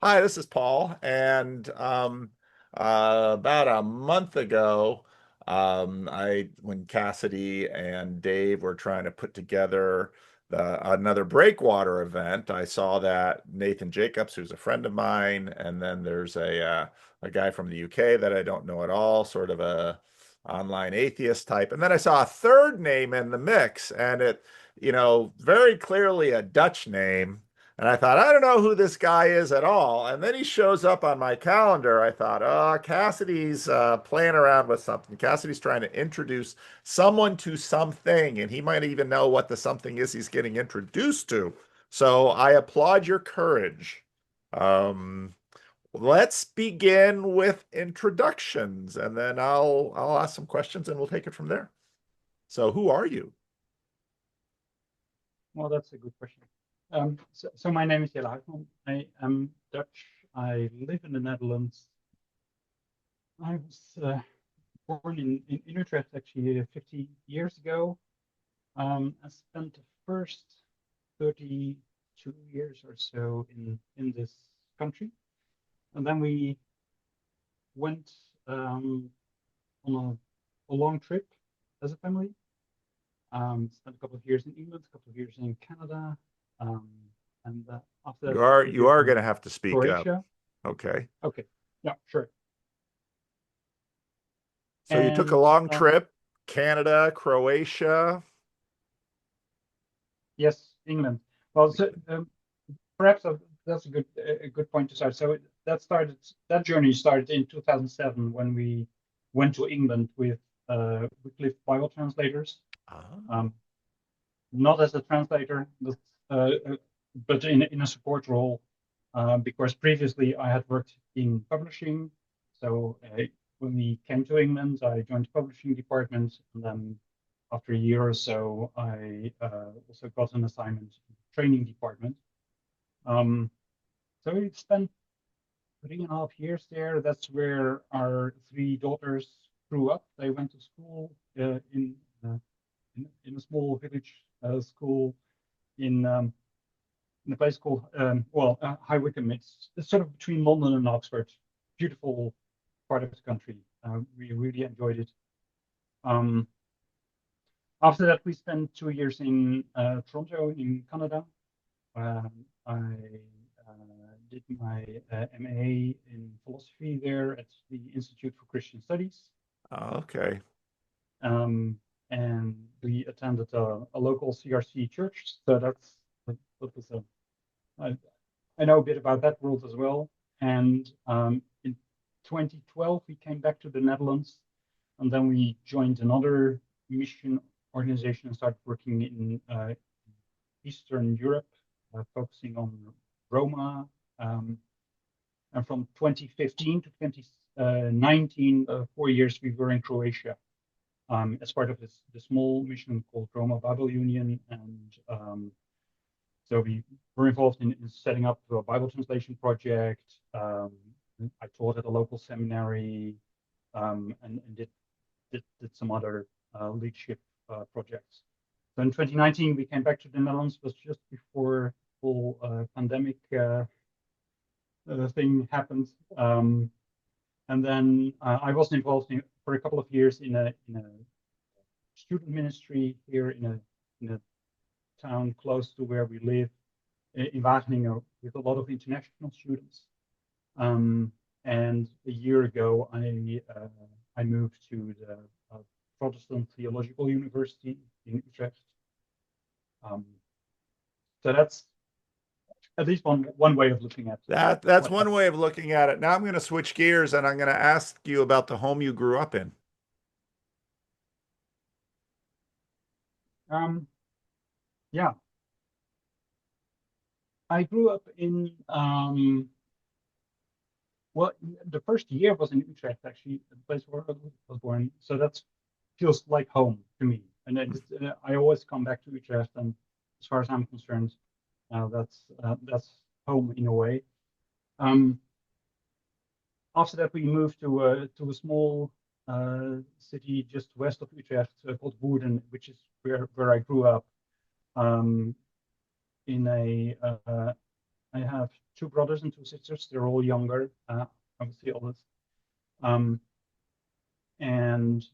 Hi, this is Paul, and about a month ago, I when Cassidy and Dave were trying to put together another breakwater event, I saw that Nathan Jacobs, who's a friend of mine, and then there's a guy from the UK that I don't know at all, sort of a online atheist type, and then I saw a third name in the mix, and very clearly a Dutch name. And I thought, I don't know who this guy is at all. And then he shows up on my calendar. I thought, oh, Cassidy's playing around with something. Cassidy's trying to introduce someone to something, and he might even know what the something is he's getting introduced to. So I applaud your courage. Um, let's begin with introductions, and then I'll ask some questions, and we'll take it from there. So, who are you? Well, that's a good question. So my name is Jelle Huisman. I am Dutch. I live in the Netherlands. I was born in Utrecht actually 50 years ago. I spent the first 32 years or so in this country. And then we went on a long trip as a family. Spent a couple of years in England, a couple of years in Canada, um, and after that, You a are couple of you years are going in to have to speak up. Croatia. Okay. Okay, yeah, sure. So you took a And long trip, Canada, Croatia. yes, England. Well, so perhaps that's a good point to start. So that journey started in 2007 when we went to England with Wycliffe Bible translators. Ah. Um, Not as a translator, but in a support role, because previously I had worked in publishing. So when we came to England, I joined the publishing department, and then after a year or so, I also got an assignment in the training department. Um, so we spent 3.5 years there. That's where our three daughters grew up. They went to school uh, in a small village school in a place called High Wycombe. It's sort of between London and Oxford. Beautiful part of the country. We really enjoyed it. Um, After that, we spent 2 years in Toronto, in Canada. I did my MA in philosophy there at the Institute for Christian Studies. Okay. Um, and we attended a local CRC church. So that was I, I know a bit about that world as well. And in 2012, we came back to the Netherlands, and then we joined another mission organization and started working in Eastern Europe, focusing on Roma. Um, and from 2015 to 2019, 4 years, we were in Croatia as part of the small mission called Roma Bible Union. And so we were involved in setting up a Bible translation project. I taught at a local seminary and did some other leadership projects. So in 2019, we came back to the Netherlands. It was just before the whole pandemic thing happened. And then I was involved for a couple of years in a student ministry here in a town close to where we live in Wageningen with a lot of international students. Um, and a year ago, I moved to the Protestant Theological University in Utrecht. Um, so that's at least one way of looking at That's what one happened. way of looking at it. Now I'm going to switch gears and I'm going to ask you about the home you grew up in. Um, yeah, I grew up in well, the first year was in Utrecht, actually, the place where I was born. So that feels like home to me. And I always come back to Utrecht, and as far as I'm concerned, that's home in a way. Um, After that, we moved to a small city just west of Utrecht called Woerden, which is where I grew up. Um, in a I have two brothers and two sisters. They're all younger, obviously oldest. Um, and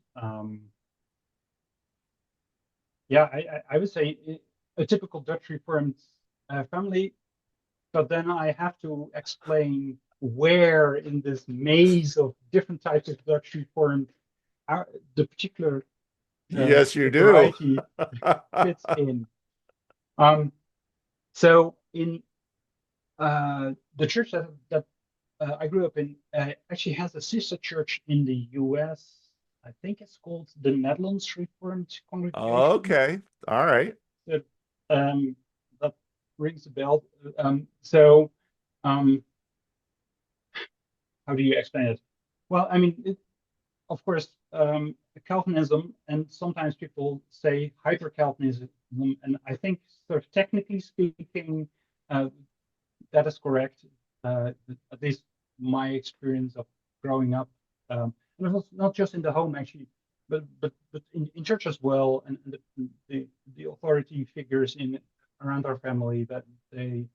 yeah, I would say a typical Dutch Reformed family. But then I have to explain where in this maze of different types of Dutch Reformed the particular Yes, you do. variety fits in. Um, so in the church that I grew up in actually has a sister church in the US. I think it's called the Netherlands Reformed Congregation. Okay. All right. That that rings a bell. So um, how do you explain it? Well, I mean, of course, Calvinism, and sometimes people say hyper Calvinism, and I think, sort of technically speaking, uh, that is correct. At least my experience of growing up, and it was not just in the home actually, but in church as well, and the authority figures in around our family, that they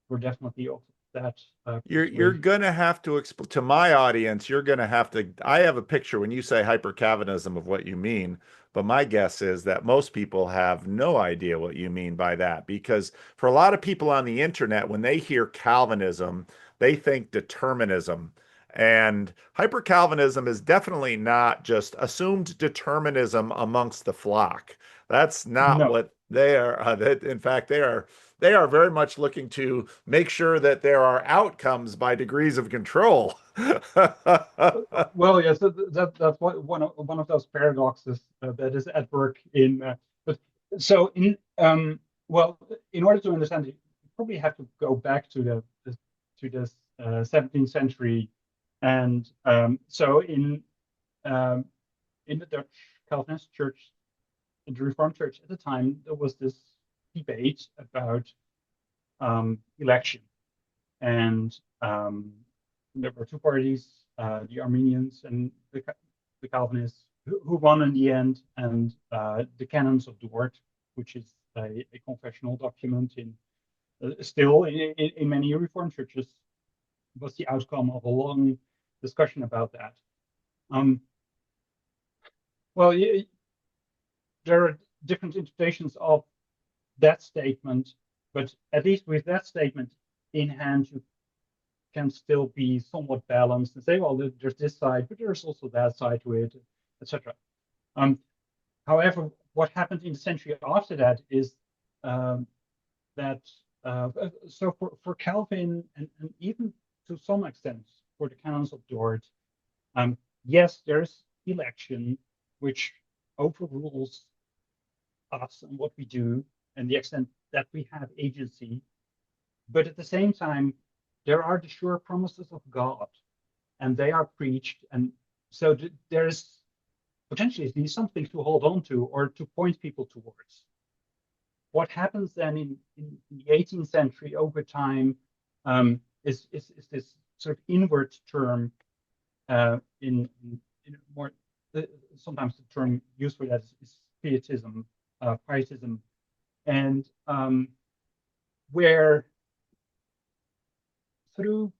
were definitely of that You're persuasion. gonna have to explain to my audience, you're gonna have to. I have a picture when you say hyper-Calvinism of what you mean, but my guess is that most people have no idea what you mean by that because for a lot of people on the internet, when they hear Calvinism, they think determinism. And hyper-Calvinism is definitely not just assumed determinism amongst the flock. That's not No, what they are. In fact, they are very much looking to make sure that there are outcomes by degrees of control. well, yes, that's one of those paradoxes that is at work in. But so in well, in order to understand it, you probably have to go back to the 17th century, and so um, in the Dutch Calvinist Church, the Reformed Church at the time, there was this debate about election. And there were two parties, the Armenians and the Calvinists, who won in the end. And the Canons of Dort, which is a confessional document still in many Reformed churches, was the outcome of a long discussion about that. Um, well, there are different interpretations of that statement, but at least with that statement in hand, you can still be somewhat balanced and say, well, there's this side, but there's also that side to it, etc. Um, however, what happened in the century after that is um, that so for Calvin and even to some extent for the canons of Dort, yes, there's election which overrules us and what we do and the extent that we have agency. But at the same time, there are the sure promises of God, and they are preached. And so there's potentially something to hold on to or to point people towards. What happens then in the 18th century over time is this sort of inward term in more, sometimes the term used for that is pietism, pietism, and where through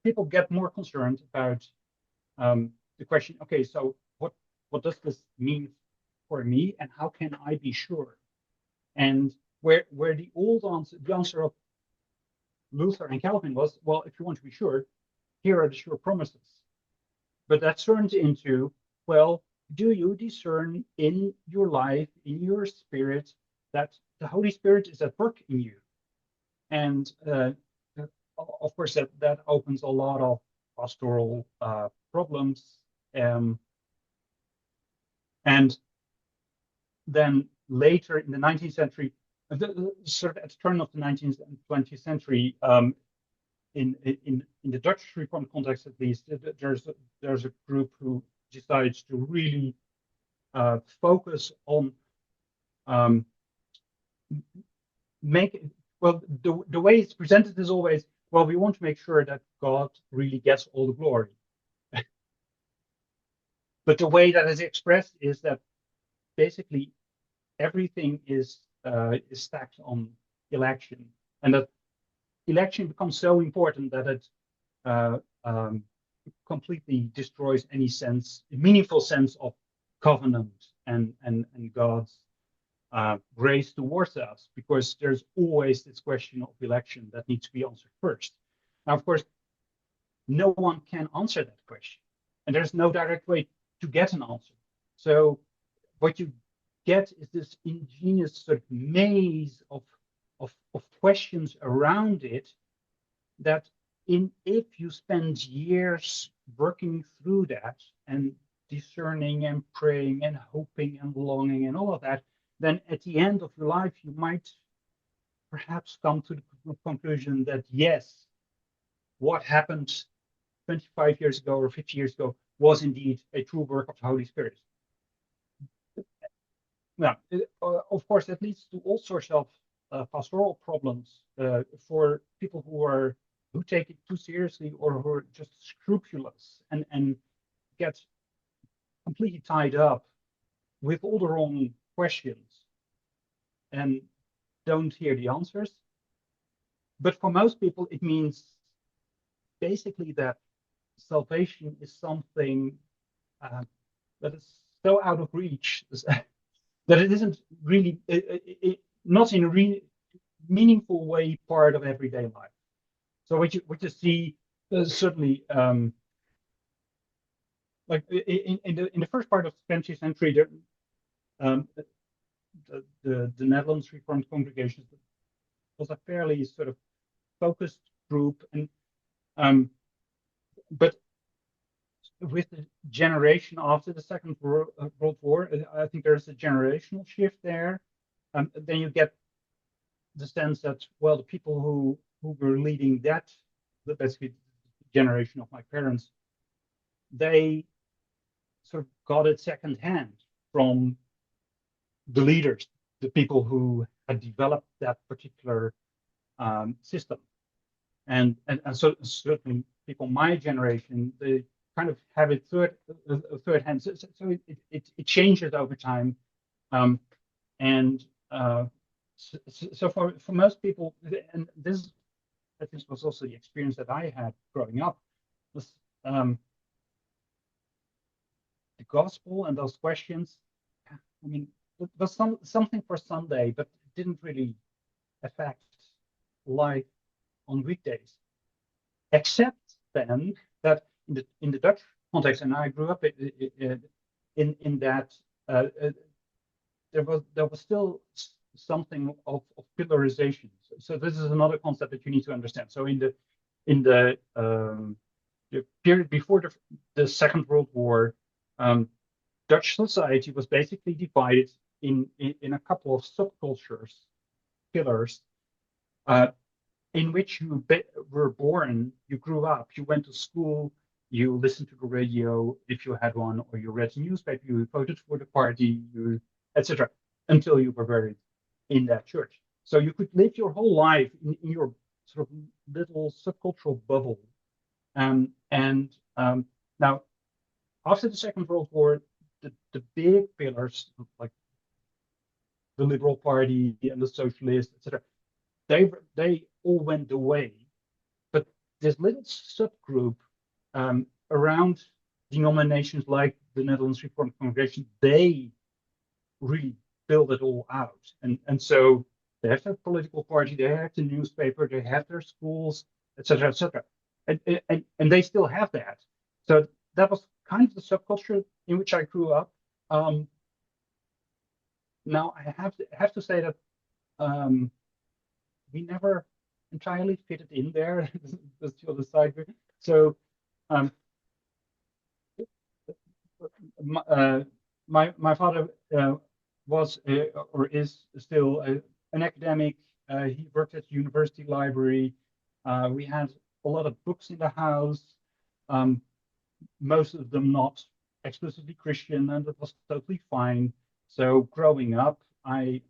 people get more concerned about the question, okay, so what does this mean for me, and how can I be sure? And where the answer of Luther and Calvin was, well, if you want to be sure, here are the sure promises. But that turned into, well, do you discern in your life, in your spirit, that the Holy Spirit is at work in you? And of course, that opens a lot of pastoral problems. And then later in the 19th century, sort of at the turn of the 19th and 20th century, in the Dutch Reformed context at least, there's a group who decides to really focus on um, make well the way it's presented is always, well, we want to make sure that God really gets all the glory. But the way that is expressed is that basically everything is stacked on election, and that election becomes so important that it uh, um, completely destroys any meaningful sense of covenant and God's grace towards us, because there's always this question of election that needs to be answered first. Now, of course, no one can answer that question, and there's no direct way to get an answer. So what you get is this ingenious sort of maze of questions around it that if you spend years working through that and discerning and praying and hoping and longing and all of that, then at the end of your life you might perhaps come to the conclusion that yes, what happened 25 years ago or 50 years ago was indeed a true work of the Holy Spirit. Now, of course, that leads to all sorts of pastoral problems for people who take it too seriously, or who are just scrupulous and get completely tied up with all the wrong questions and don't hear the answers. But for most people, it means basically that salvation is something that is so out of reach that it isn't really, not in a meaningful way, part of everyday life. So what you see certainly, like in the first part of the 20th century, um, the Netherlands Reformed congregation was a fairly sort of focused group, and but with the generation after the Second World War, I think there's a generational shift there. Then you get the sense that, well, the people who were leading that, basically the generation of my parents, they sort of got it secondhand from the leaders, the people who had developed that particular system. And so certainly people my generation, they kind of have it third hand. So it changes over time. And so for most people, and this was also the experience that I had growing up, was the gospel and those questions. I mean, it was something for Sunday, but it didn't really affect life on weekdays. Except then that in the Dutch context, and I grew up in that, there was still something of pillarization. So this is another concept that you need to understand. So in the period before the Second World War, Dutch society was basically divided in a couple of subcultures, pillars, in which you were born, you grew up, you went to school, you listened to the radio if you had one, or you read the newspaper, you voted for the party, etc., until you were buried in that church. So you could live your whole life in your sort of little subcultural bubble. Now, after the Second World War, the big pillars like the Liberal Party and the Socialists, etc., they all went away. But this little subgroup around denominations like the Netherlands Reformed Congregation, they really build it all out. And so they have their political party, they have the newspaper, they have their schools, etc., etc. And they still have that. So that was kind of the subculture in which I grew up. Now I have to say that we never entirely fitted in there. That's the other side. So my father was or is still an academic. He worked at the university library. We had a lot of books in the house, most of them not explicitly Christian, and that was totally fine. So growing up, I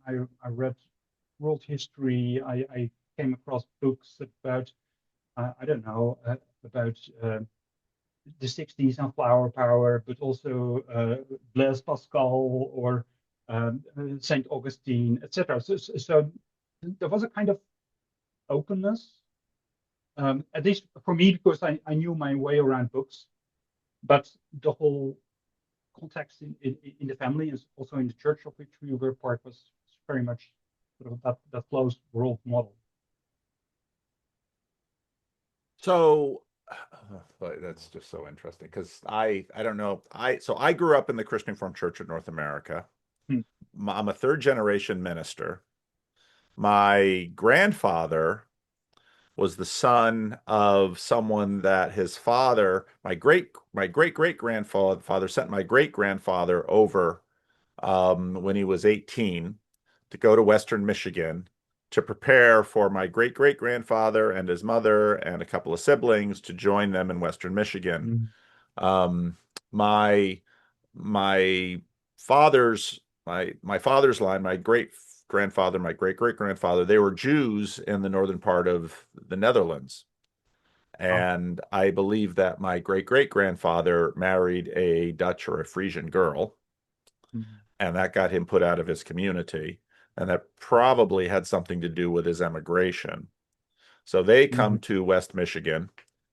read world history. I came across books about I don't know about the 60s and flower power, but also Blaise Pascal or Saint Augustine, etc. So there was a kind of openness at least for me, because I knew my way around books, but the whole context in the family is also in the church of which we were part was very much sort of that closed world model. So that's just so interesting because I don't know. I grew up in the Christian Reformed Church of North America. Hmm. I'm a third generation minister. My grandfather was the son of someone that his father, my great great grandfather sent my great grandfather over when he was 18 to go to Western Michigan to prepare for my great great grandfather and his mother and a couple of siblings to join them in Western Michigan. Hmm. Um, my my father's my father's line, my great grandfather, my great great grandfather, they were Jews in the northern part of the Netherlands. Oh. And I believe that my great great grandfather married a Dutch or a Frisian girl, Hmm. and that got him put out of his community. And that probably had something to do with his emigration. So they Hmm. come to West Michigan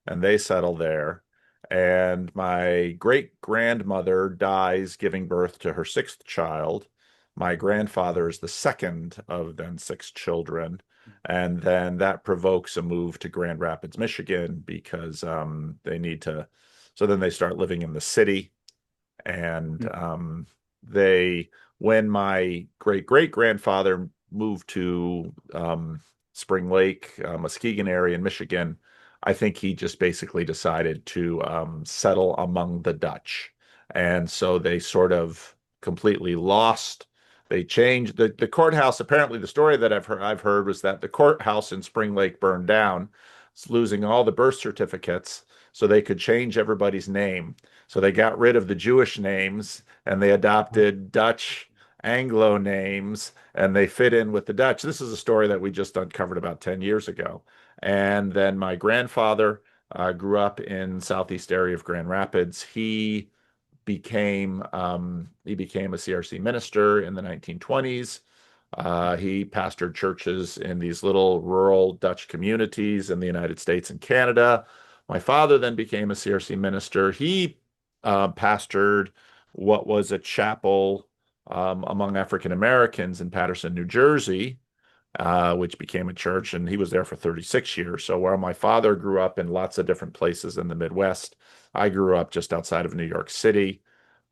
and they settle there. And my great grandmother dies giving birth to her sixth child. My grandfather is the second of then six children. And then that provokes a move to Grand Rapids, Michigan, because they need to. So then they start living in the city and they when my great great grandfather moved to Spring Lake, Muskegon area in Michigan, I think he just basically decided to settle among the Dutch, and so they sort of completely lost. They changed the courthouse. Apparently, the story that I've heard was that the courthouse in Spring Lake burned down, losing all the birth certificates, so they could change everybody's name. So they got rid of the Jewish names and they adopted Dutch Anglo names and they fit in with the Dutch. This is a story that we just uncovered about 10 years ago. And then my grandfather grew up in southeast area of Grand Rapids. He became a CRC minister in the 1920s. He pastored churches in these little rural Dutch communities in the United States and Canada. My father then became a CRC minister. He pastored what was a chapel among African Americans in Paterson, New Jersey, which became a church, and he was there for 36 years. So while my father grew up in lots of different places in the Midwest, I grew up just outside of New York City.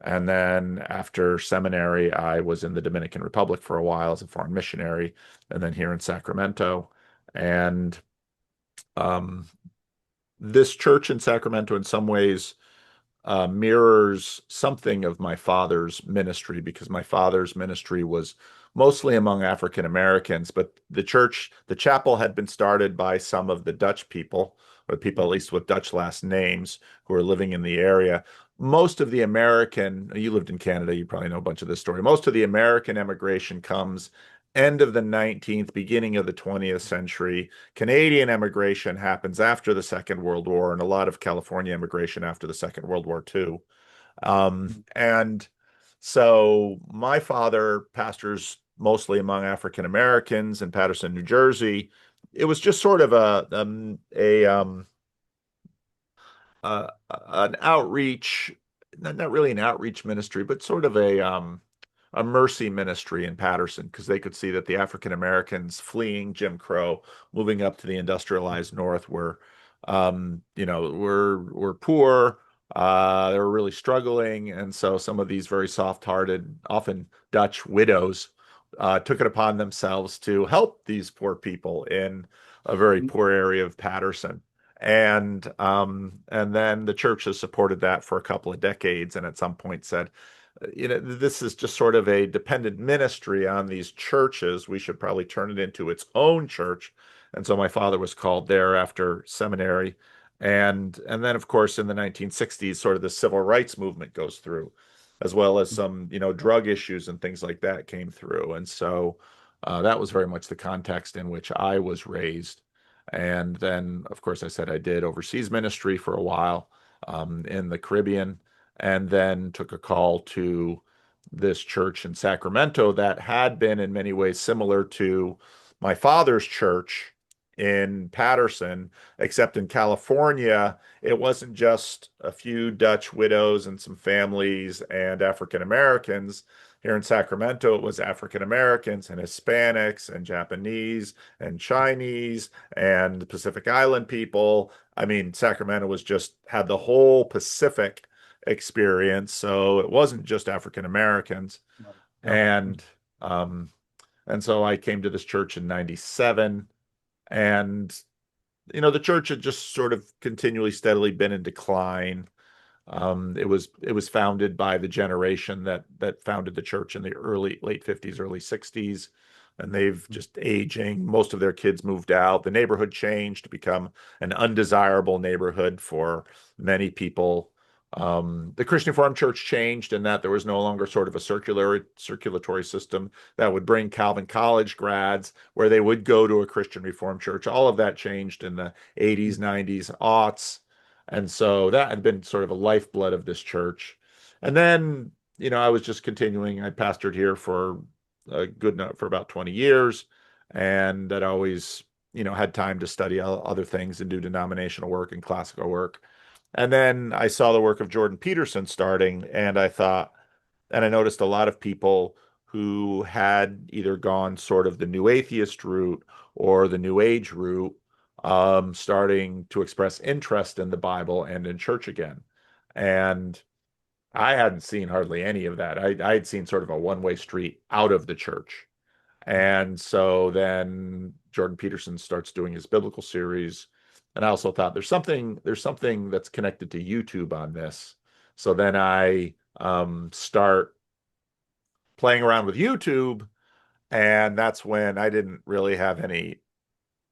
And then after seminary, I was in the Dominican Republic for a while as a foreign missionary, and then here in Sacramento. And um, this church in Sacramento, in some ways, mirrors something of my father's ministry because my father's ministry was mostly among African Americans, but the chapel had been started by some of the Dutch people, or people at least with Dutch last names who were living in the area. Most of the American, you lived in Canada, you probably know a bunch of this story. Most of the American emigration comes end of the 19th, beginning of the 20th century. Canadian emigration happens after the Second World War, and a lot of California immigration after the Second World War too. And so my father pastors mostly among African Americans in Paterson, New Jersey. It was just sort of an outreach, not really an outreach ministry, but sort of a mercy ministry in Paterson because they could see that the African Americans fleeing Jim Crow, moving up to the industrialized North, were poor. They were really struggling, and so some of these very soft-hearted, often Dutch widows, took it upon themselves to help these poor people in a very poor area of Paterson. And then the church has supported that for a couple of decades, and at some point said, this is just sort of a dependent ministry on these churches. We should probably turn it into its own church. And so my father was called there after seminary. And then of course in the 1960s, sort of the civil rights movement goes through, as well as some, drug issues and things like that came through. And so that was very much the context in which I was raised. And then, of course, I said I did overseas ministry for a while in the Caribbean, and then took a call to this church in Sacramento that had been in many ways similar to my father's church in Patterson, except in California, it wasn't just a few Dutch widows and some families and African Americans. Here in Sacramento, it was African Americans and Hispanics and Japanese and Chinese and Pacific Island people. I mean, Sacramento was just had the whole Pacific experience, so it wasn't just African Americans. Right. Yeah. And um, and so I came to this church in 97, and the church had just sort of continually steadily been in decline. It was founded by the generation that founded the church in the late 50s, early 60s, and they've just aging. Most of their kids moved out. The neighborhood changed to become an undesirable neighborhood for many people. The Christian Reformed Church changed in that there was no longer sort of a circulatory system that would bring Calvin College grads where they would go to a Christian Reformed church. All of that changed in the 80s, 90s, aughts. And so that had been sort of a lifeblood of this church. And then, I was just continuing. I pastored here for for about 20 years, and that always, had time to study other things and do denominational work and classical work. And then I saw the work of Jordan Peterson starting, and I noticed a lot of people who had either gone sort of the New Atheist route or the New Age route, starting to express interest in the Bible and in church again. And I hadn't seen hardly any of that. I'd seen sort of a one-way street out of the church. And so then Jordan Peterson starts doing his biblical series. And I also thought there's something that's connected to YouTube on this. So then I start playing around with YouTube, and that's when I didn't really have any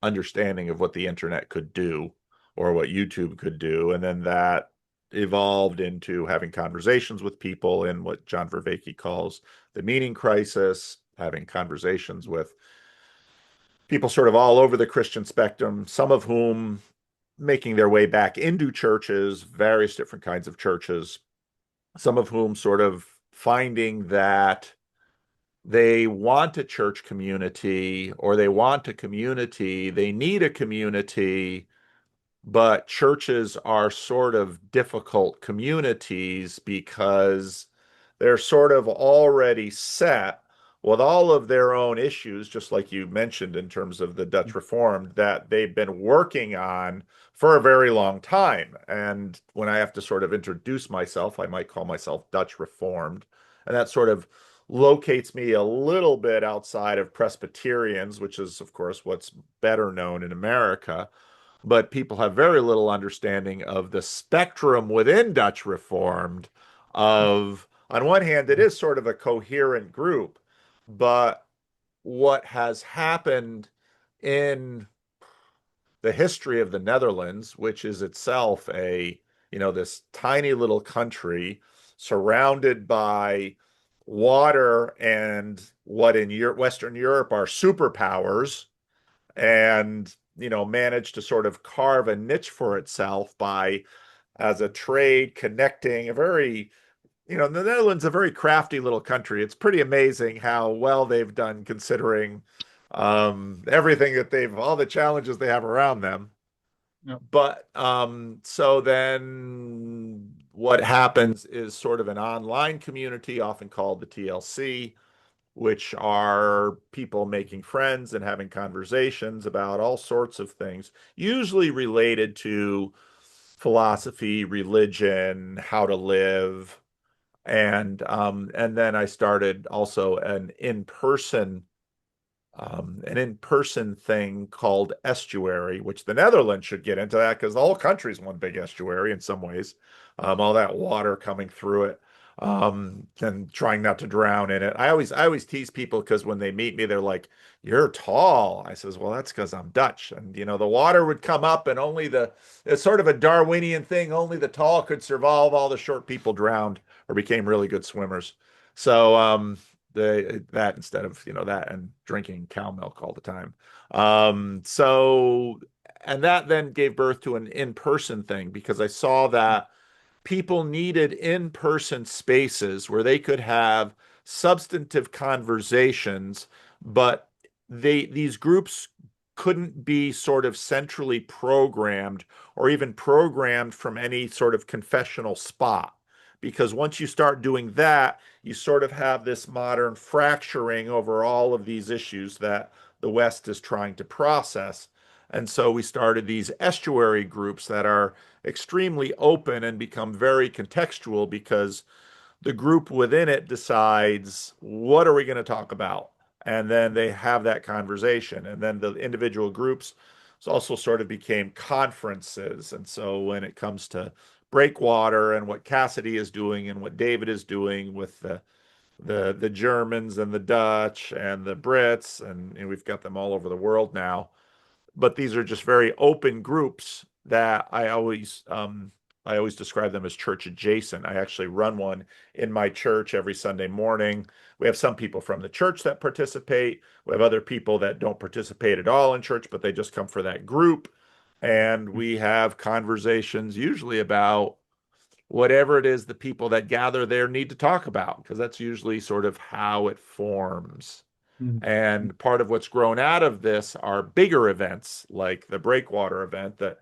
understanding of what the internet could do or what YouTube could do. And then that evolved into having conversations with people in what John Vervaeke calls the meaning crisis, having conversations with people sort of all over the Christian spectrum, some of whom making their way back into churches, various different kinds of churches, some of whom sort of finding that they want a church community or they want a community, they need a community, but churches are sort of difficult communities because they're sort of already set with all of their own issues, just like you mentioned in terms of the Dutch Reformed, that they've been working on for a very long time. And when I have to sort of introduce myself, I might call myself Dutch Reformed. And that sort of locates me a little bit outside of Presbyterians, which is, of course, what's better known in America. But people have very little understanding of the spectrum within Dutch Reformed of, on one hand, it is sort of a coherent group, but what has happened in the history of the Netherlands, which is itself this tiny little country surrounded by water and what in Western Europe are superpowers, and managed to sort of carve a niche for itself by as a trade connecting a very the Netherlands is a very crafty little country. It's pretty amazing how well they've done considering everything that all the challenges they have around them. Yeah. But so then what happens is sort of an online community, often called the TLC, which are people making friends and having conversations about all sorts of things, usually related to philosophy, religion, how to live. And then I started also an in-person thing called estuary, which the Netherlands should get into that because the whole country is one big estuary in some ways. All that water coming through it, and trying not to drown in it. I always tease people because when they meet me, they're like, "You're tall." I says, "Well, that's because I'm Dutch." And the water would come up, and it's sort of a Darwinian thing. Only the tall could survive. All the short people drowned or became really good swimmers. So that instead of that and drinking cow milk all the time. So and that then gave birth to an in-person thing because I saw that people needed in-person spaces where they could have substantive conversations, but these groups couldn't be sort of centrally programmed or even programmed from any sort of confessional spot. Because once you start doing that, you sort of have this modern fracturing over all of these issues that the West is trying to process. And so we started these estuary groups that are extremely open and become very contextual because the group within it decides what are we going to talk about, and then they have that conversation, and then the individual groups also sort of became conferences. And so when it comes to breakwater and what Cassidy is doing and what David is doing with the Germans and the Dutch and the Brits, and we've got them all over the world now, but these are just very open groups that I always describe them as church adjacent. I actually run one in my church every Sunday morning. We have some people from the church that participate. We have other people that don't participate at all in church, but they just come for that group. And we have conversations usually about whatever it is the people that gather there need to talk about, because that's usually sort of how it forms. Mhm. And part of what's grown out of this are bigger events like the Breakwater event that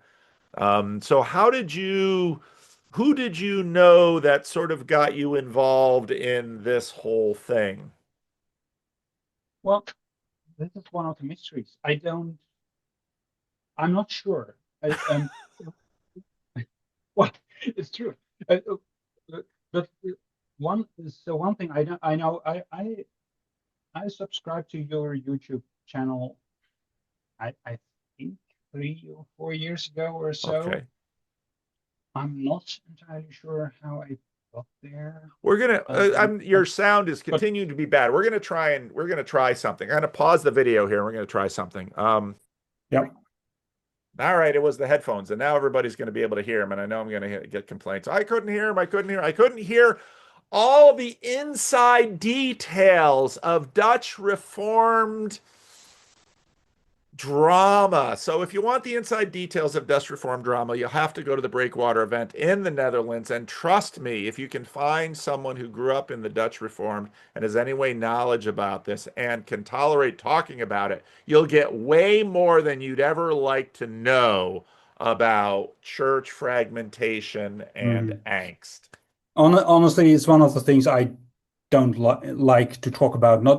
so who did you know that sort of got you involved in this whole thing? Well, this is one of the mysteries. I'm not sure. Well, it's true. Uh, but one thing I know, I subscribed to your YouTube channel, I think 3 or 4 years ago or so. Okay. I'm not entirely sure how I got there. We're gonna your But sound is but continuing to be bad. We're gonna try something. I'm gonna pause the video here and we're gonna try something. yeah. All right, it was the headphones, and now everybody's going to be able to hear him. And I know I'm going to get complaints. I couldn't hear him. I couldn't hear all the inside details of Dutch Reformed drama. So if you want the inside details of Dutch Reformed drama, you'll have to go to the Breakwater event in the Netherlands. And trust me, if you can find someone who grew up in the Dutch Reformed and has any way knowledge about this and can tolerate talking about it, you'll get way more than you'd ever like to know about church fragmentation and Mhm. angst. Honestly, it's one of the things I don't like to talk about, not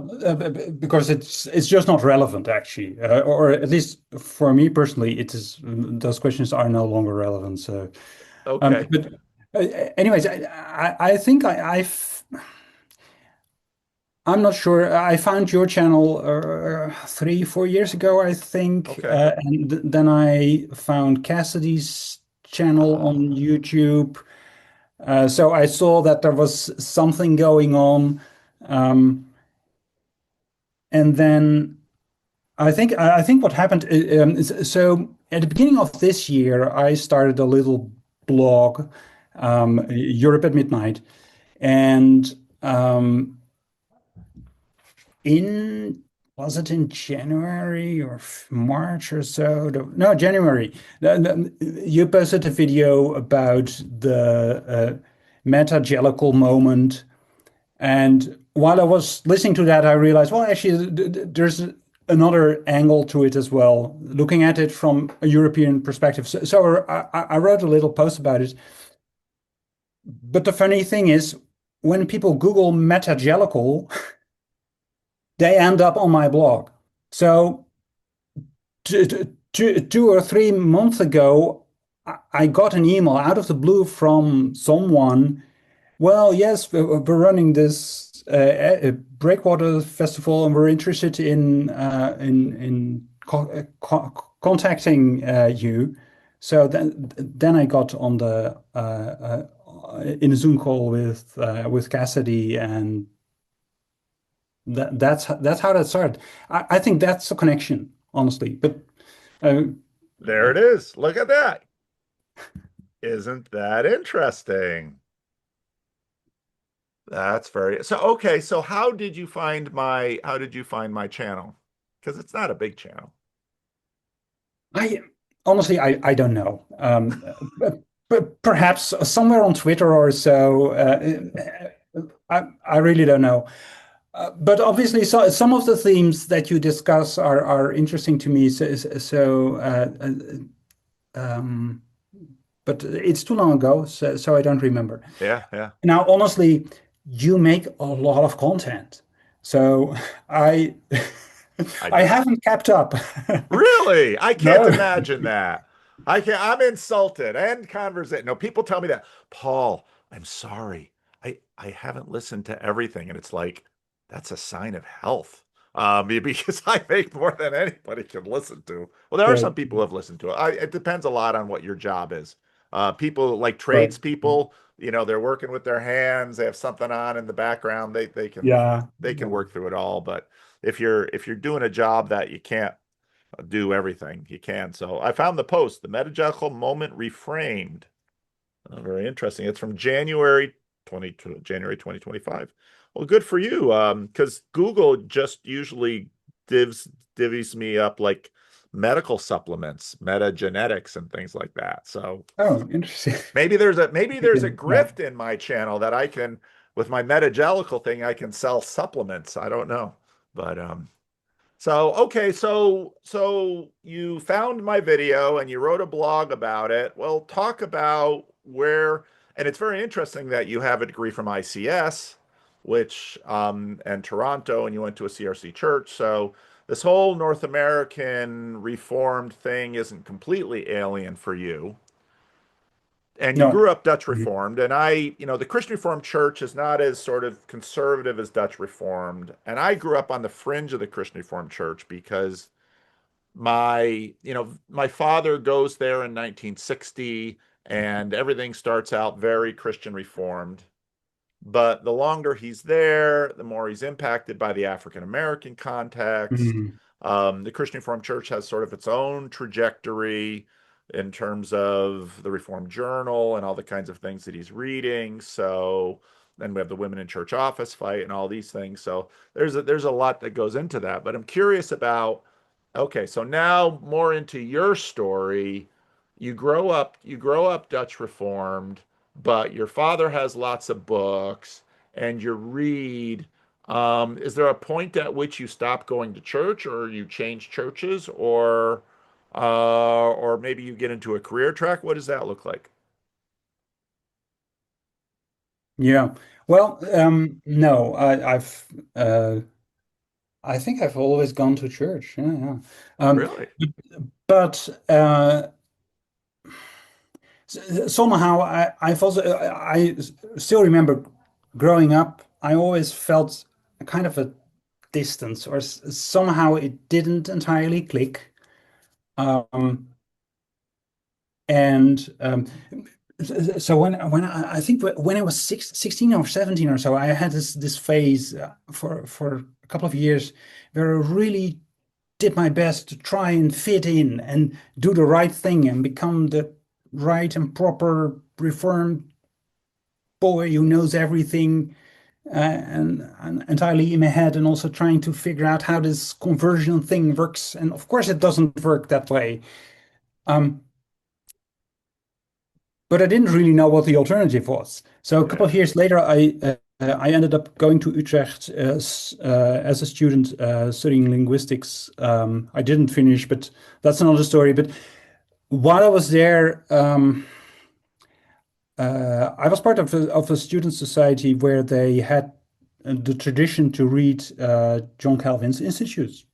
because it's just not relevant actually, or at least for me personally, it is those questions are no longer relevant. So, Okay. but anyways, I think I'm not sure. I found your channel 3, 4 years ago, I think, Okay. and then I found Cassidy's channel on Ah, YouTube. So I saw that there was something going on. Um, and then I think what happened is, so at the beginning of this year, I started a little blog, Europe at Midnight, and in was it in January or March or so? No, January. You posted a video about the meta-jellical moment. And while I was listening to that, I realized, well, actually, there's another angle to it as well, looking at it from a European perspective. So I wrote a little post about it. But the funny thing is, when people Google metagellical, they end up on my blog. So 2 or 3 months ago, I got an email out of the blue from someone. Well, yes, we're running this Breakwater Festival, and we're interested in contacting you. So then I got on the in a Zoom call with Cassidy, and that's how that started. I think that's a connection, honestly. But uh, there it is. Look at that. Isn't that interesting? That's very so okay. So how did you find my channel? Because it's not a big channel. I honestly I don't know. But perhaps somewhere on Twitter or so. I really don't know. But obviously, so some of the themes that you discuss are interesting to me. Um, but it's too long ago, so I don't remember. Yeah, yeah, Now, honestly, you make a lot of content, so I I I do. haven't kept up. Really? I can't No, imagine that. I can't, I'm insulted and conversation. No, people tell me that, Paul, I'm sorry. I haven't listened to everything. And it's like, that's a sign of health. Because I make more than anybody can listen to. Well, there are right, some people who have listened to it. It depends a lot on what your job is. People like right, tradespeople, they're working with their hands. They have something on in the background. yeah, They can yeah. work through it all. But if you're doing a job that you can't do everything you can. So I found the post, the metagenical moment reframed. Very interesting. It's from January 2025. Well, good for you. Because Google just usually divvies me up like medical supplements, metagenetics and things like that. So Oh, interesting. maybe there's a Yeah. grift in my channel that I can with my metagelical thing, I can sell supplements. I don't know. But so, okay, so you found my video and you wrote a blog about it. Well, talk about where, and it's very interesting that you have a degree from ICS, which and Toronto, and you went to a CRC church. So this whole North American Reformed thing isn't completely alien for you. And you No. grew up Dutch Mhm. Reformed, and the Christian Reformed Church is not as sort of conservative as Dutch Reformed. And I grew up on the fringe of the Christian Reformed Church because my father goes there in 1960, and everything starts out very Christian Reformed. But the longer he's there, the more he's impacted by the African American context. Mhm. The Christian Reformed Church has sort of its own trajectory in terms of the Reformed Journal and all the kinds of things that he's reading. So then we have the Women in Church office fight and all these things. So there's a lot that goes into that. But I'm curious about, okay, so now more into your story. You grow up Dutch Reformed, but your father has lots of books and you read. Is there a point at which you stop going to church or you change churches or maybe you get into a career track? What does that look like? Yeah. Well, no, I think I've always gone to church. Yeah, yeah. Um, Really? but somehow I've also I still remember growing up. I always felt a kind of a distance, or somehow it didn't entirely click. Um, and so when I think when I was 16 or 17 or so, I had this phase for a couple of years where I really did my best to try and fit in and do the right thing and become the right and proper reformed boy who knows everything and entirely in my head, and also trying to figure out how this conversion thing works. And of course, it doesn't work that way. Um, but I didn't really know what the alternative was. So a couple Yeah. of years later, I ended up going to Utrecht as a student studying linguistics. I didn't finish, but that's another story. But while I was there, I was part of a student society where they had the tradition to read John Calvin's Institutes,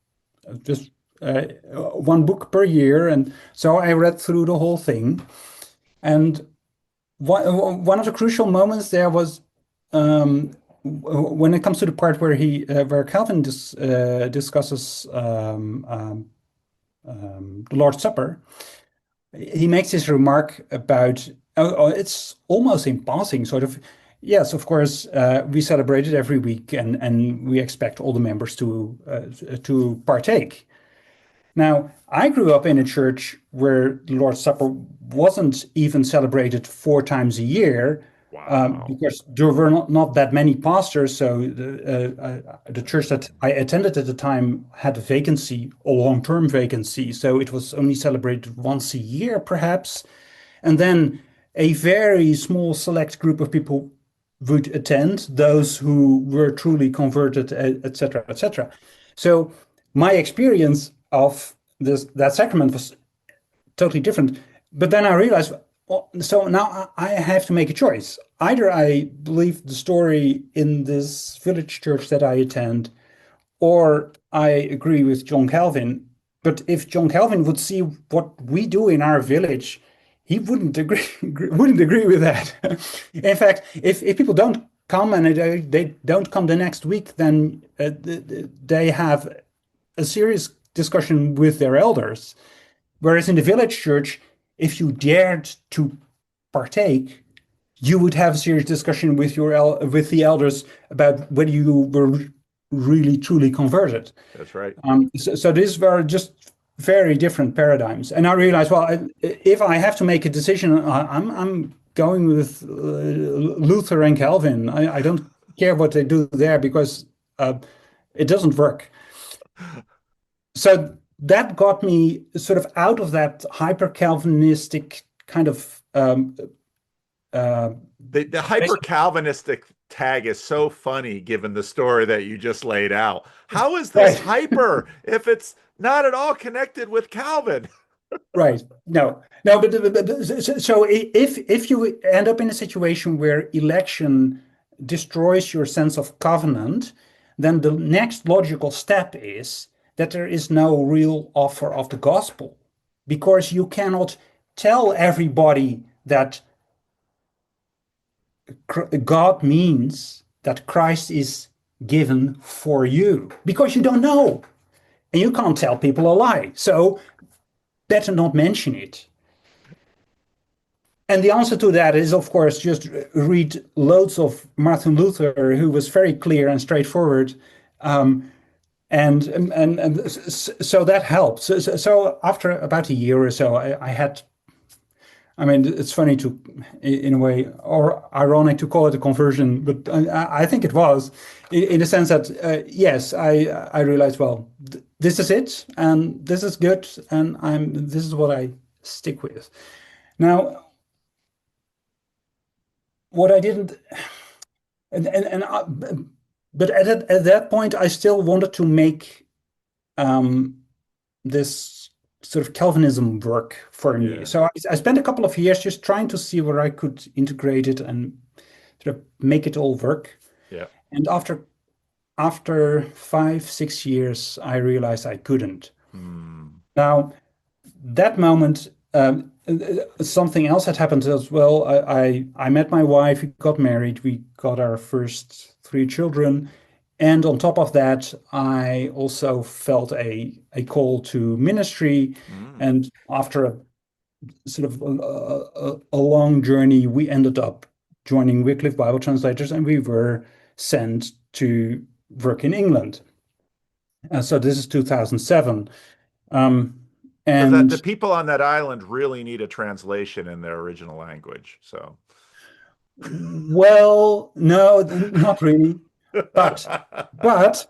just one book per year. And so I read through the whole thing. And one of the crucial moments there was when it comes to the part where Calvin discusses the Lord's Supper. He makes this remark about it's almost in passing, sort of. Yes, of course, we celebrate it every week, and we expect all the members to partake. Now, I grew up in a church where the Lord's Supper wasn't even celebrated 4 times a year, Wow. because there were not that many pastors. So the church that I attended at the time had a vacancy, a long-term vacancy. So it was only celebrated once a year, perhaps. And then a very small select group of people would attend, those who were truly converted, etc., etc. So my experience of that sacrament was totally different. But then I realized, oh, so now I have to make a choice. Either I believe the story in this village church that I attend, or I agree with John Calvin. But if John Calvin would see what we do in our village, he wouldn't agree wouldn't agree with that. In fact, if people don't come and they don't come the next week, then they have a serious discussion with their elders. Whereas in the village church, if you dared to partake, you would have a serious discussion with with the elders about whether you were really truly converted. That's right. So these were just very different paradigms. And I realized, well, if I have to make a decision, I'm going with Luther and Calvin. I don't care what they do there because uh, it doesn't work. So that got me sort of out of that hyper Calvinistic kind of uh, The hyper Calvinistic tag is so funny given the story that you just laid out. How is this right. hyper if it's not at all connected with Calvin? Right. No, no, so if you end up in a situation where election destroys your sense of covenant, then the next logical step is that there is no real offer of the gospel, because you cannot tell everybody that God means that Christ is given for you, because you don't know, and you can't tell people a lie. So better not mention it. And the answer to that is, of course, just read loads of Martin Luther, who was very clear and straightforward. Um, and so that helped. So after about a year or so, I had, I mean, it's funny to, in a way, or ironic to call it a conversion, but I think it was, in the sense that, yes, I realized, well, this is it, and this is good, and this is what I stick with. Now, what I didn't, and but at that point, I still wanted to make um, this sort of Calvinism work for me. Yeah. So I spent a couple of years just trying to see where I could integrate it and sort of make it all work. Yeah. And after 5, 6 years, I realized I couldn't. Hmm. Now, that moment, something else had happened as well. I met my wife, we got married, we got our first 3 children. And on top of that, I also felt a call to ministry. Hmm. And after a sort of a long journey, we ended up joining Wycliffe Bible Translators, and we were sent to work in England. So this is 2007. Um, Because that the and people on that island really need a translation in their original language. So, Well, no, not really. But but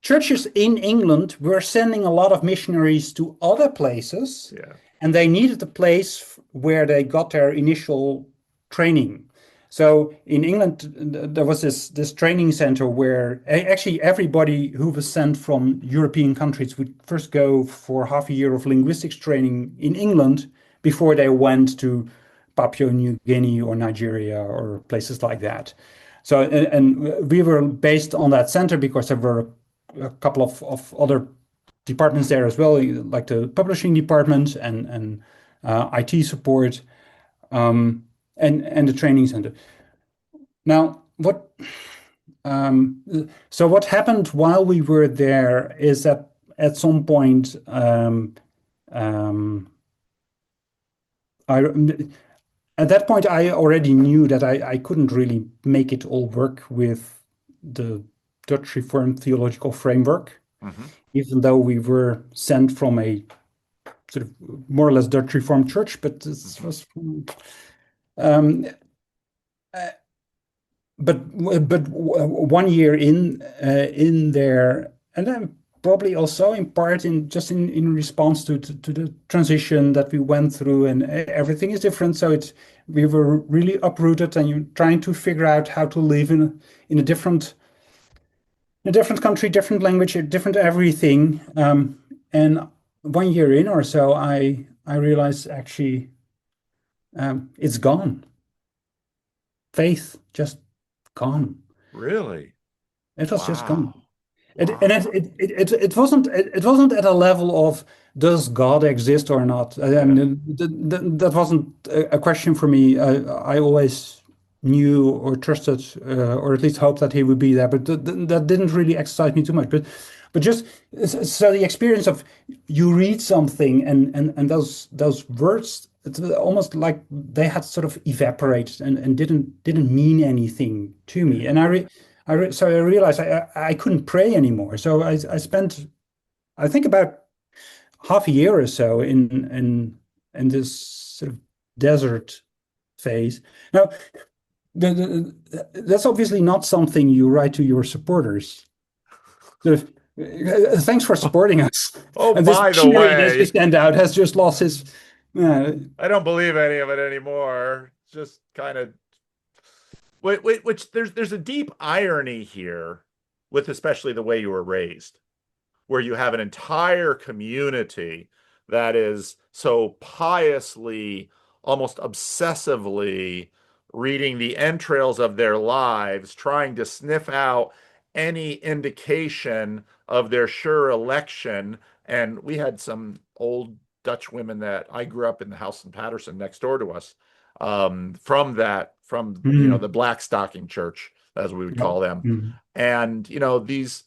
churches in England were sending a lot of missionaries to other places, yeah. and they needed a place where they got their initial training. So in England, there was this training center where actually everybody who was sent from European countries would first go for half a year of linguistics training in England before they went to Papua New Guinea or Nigeria or places like that. So, and we were based on that center because there were a couple of other departments there as well, like the publishing department and IT support, and the training center. Now, um, what happened while we were there is that at some point, um, I at that point I already knew that I couldn't really make it all work with the Dutch Reformed theological framework, Hmm. even though we were sent from a sort of more or less Dutch Reformed church, but this Hmm. was um, but one year in there, and then probably also in part in just in response to the transition that we went through, and everything is different. So it's we were really uprooted, and you're trying to figure out how to live in a different country, different language, a different everything. And 1 year in or so, I realized actually it's gone. Faith just gone. Really? It was just gone. Wow. And Wow. it wasn't at a level of does God exist or not. I Yeah. mean, that wasn't a question for me. I always knew or trusted or at least hoped that he would be there, but that didn't really excite me too much. But just so the experience of you read something and those words, it's almost like they had sort of evaporated and didn't mean anything to me. Yeah. And so I realized I couldn't pray anymore. So I spent, I think, about half a year or so in this sort of desert phase. Now, that's obviously not something you write to your supporters. Sort of, thanks for Oh, supporting us. oh, And this by the missionary that you way, stand out has just lost his. Uh, I don't believe any of it anymore. Just kind of which there's a deep irony here with especially the way you were raised, where you have an entire community that is so piously, almost obsessively reading the entrails of their lives, trying to sniff out any indication of their sure election. And we had some old Dutch women that I grew up in the house in Patterson next door to us, from the mm, Black Stocking Church, as we would yeah, call them. mm, And these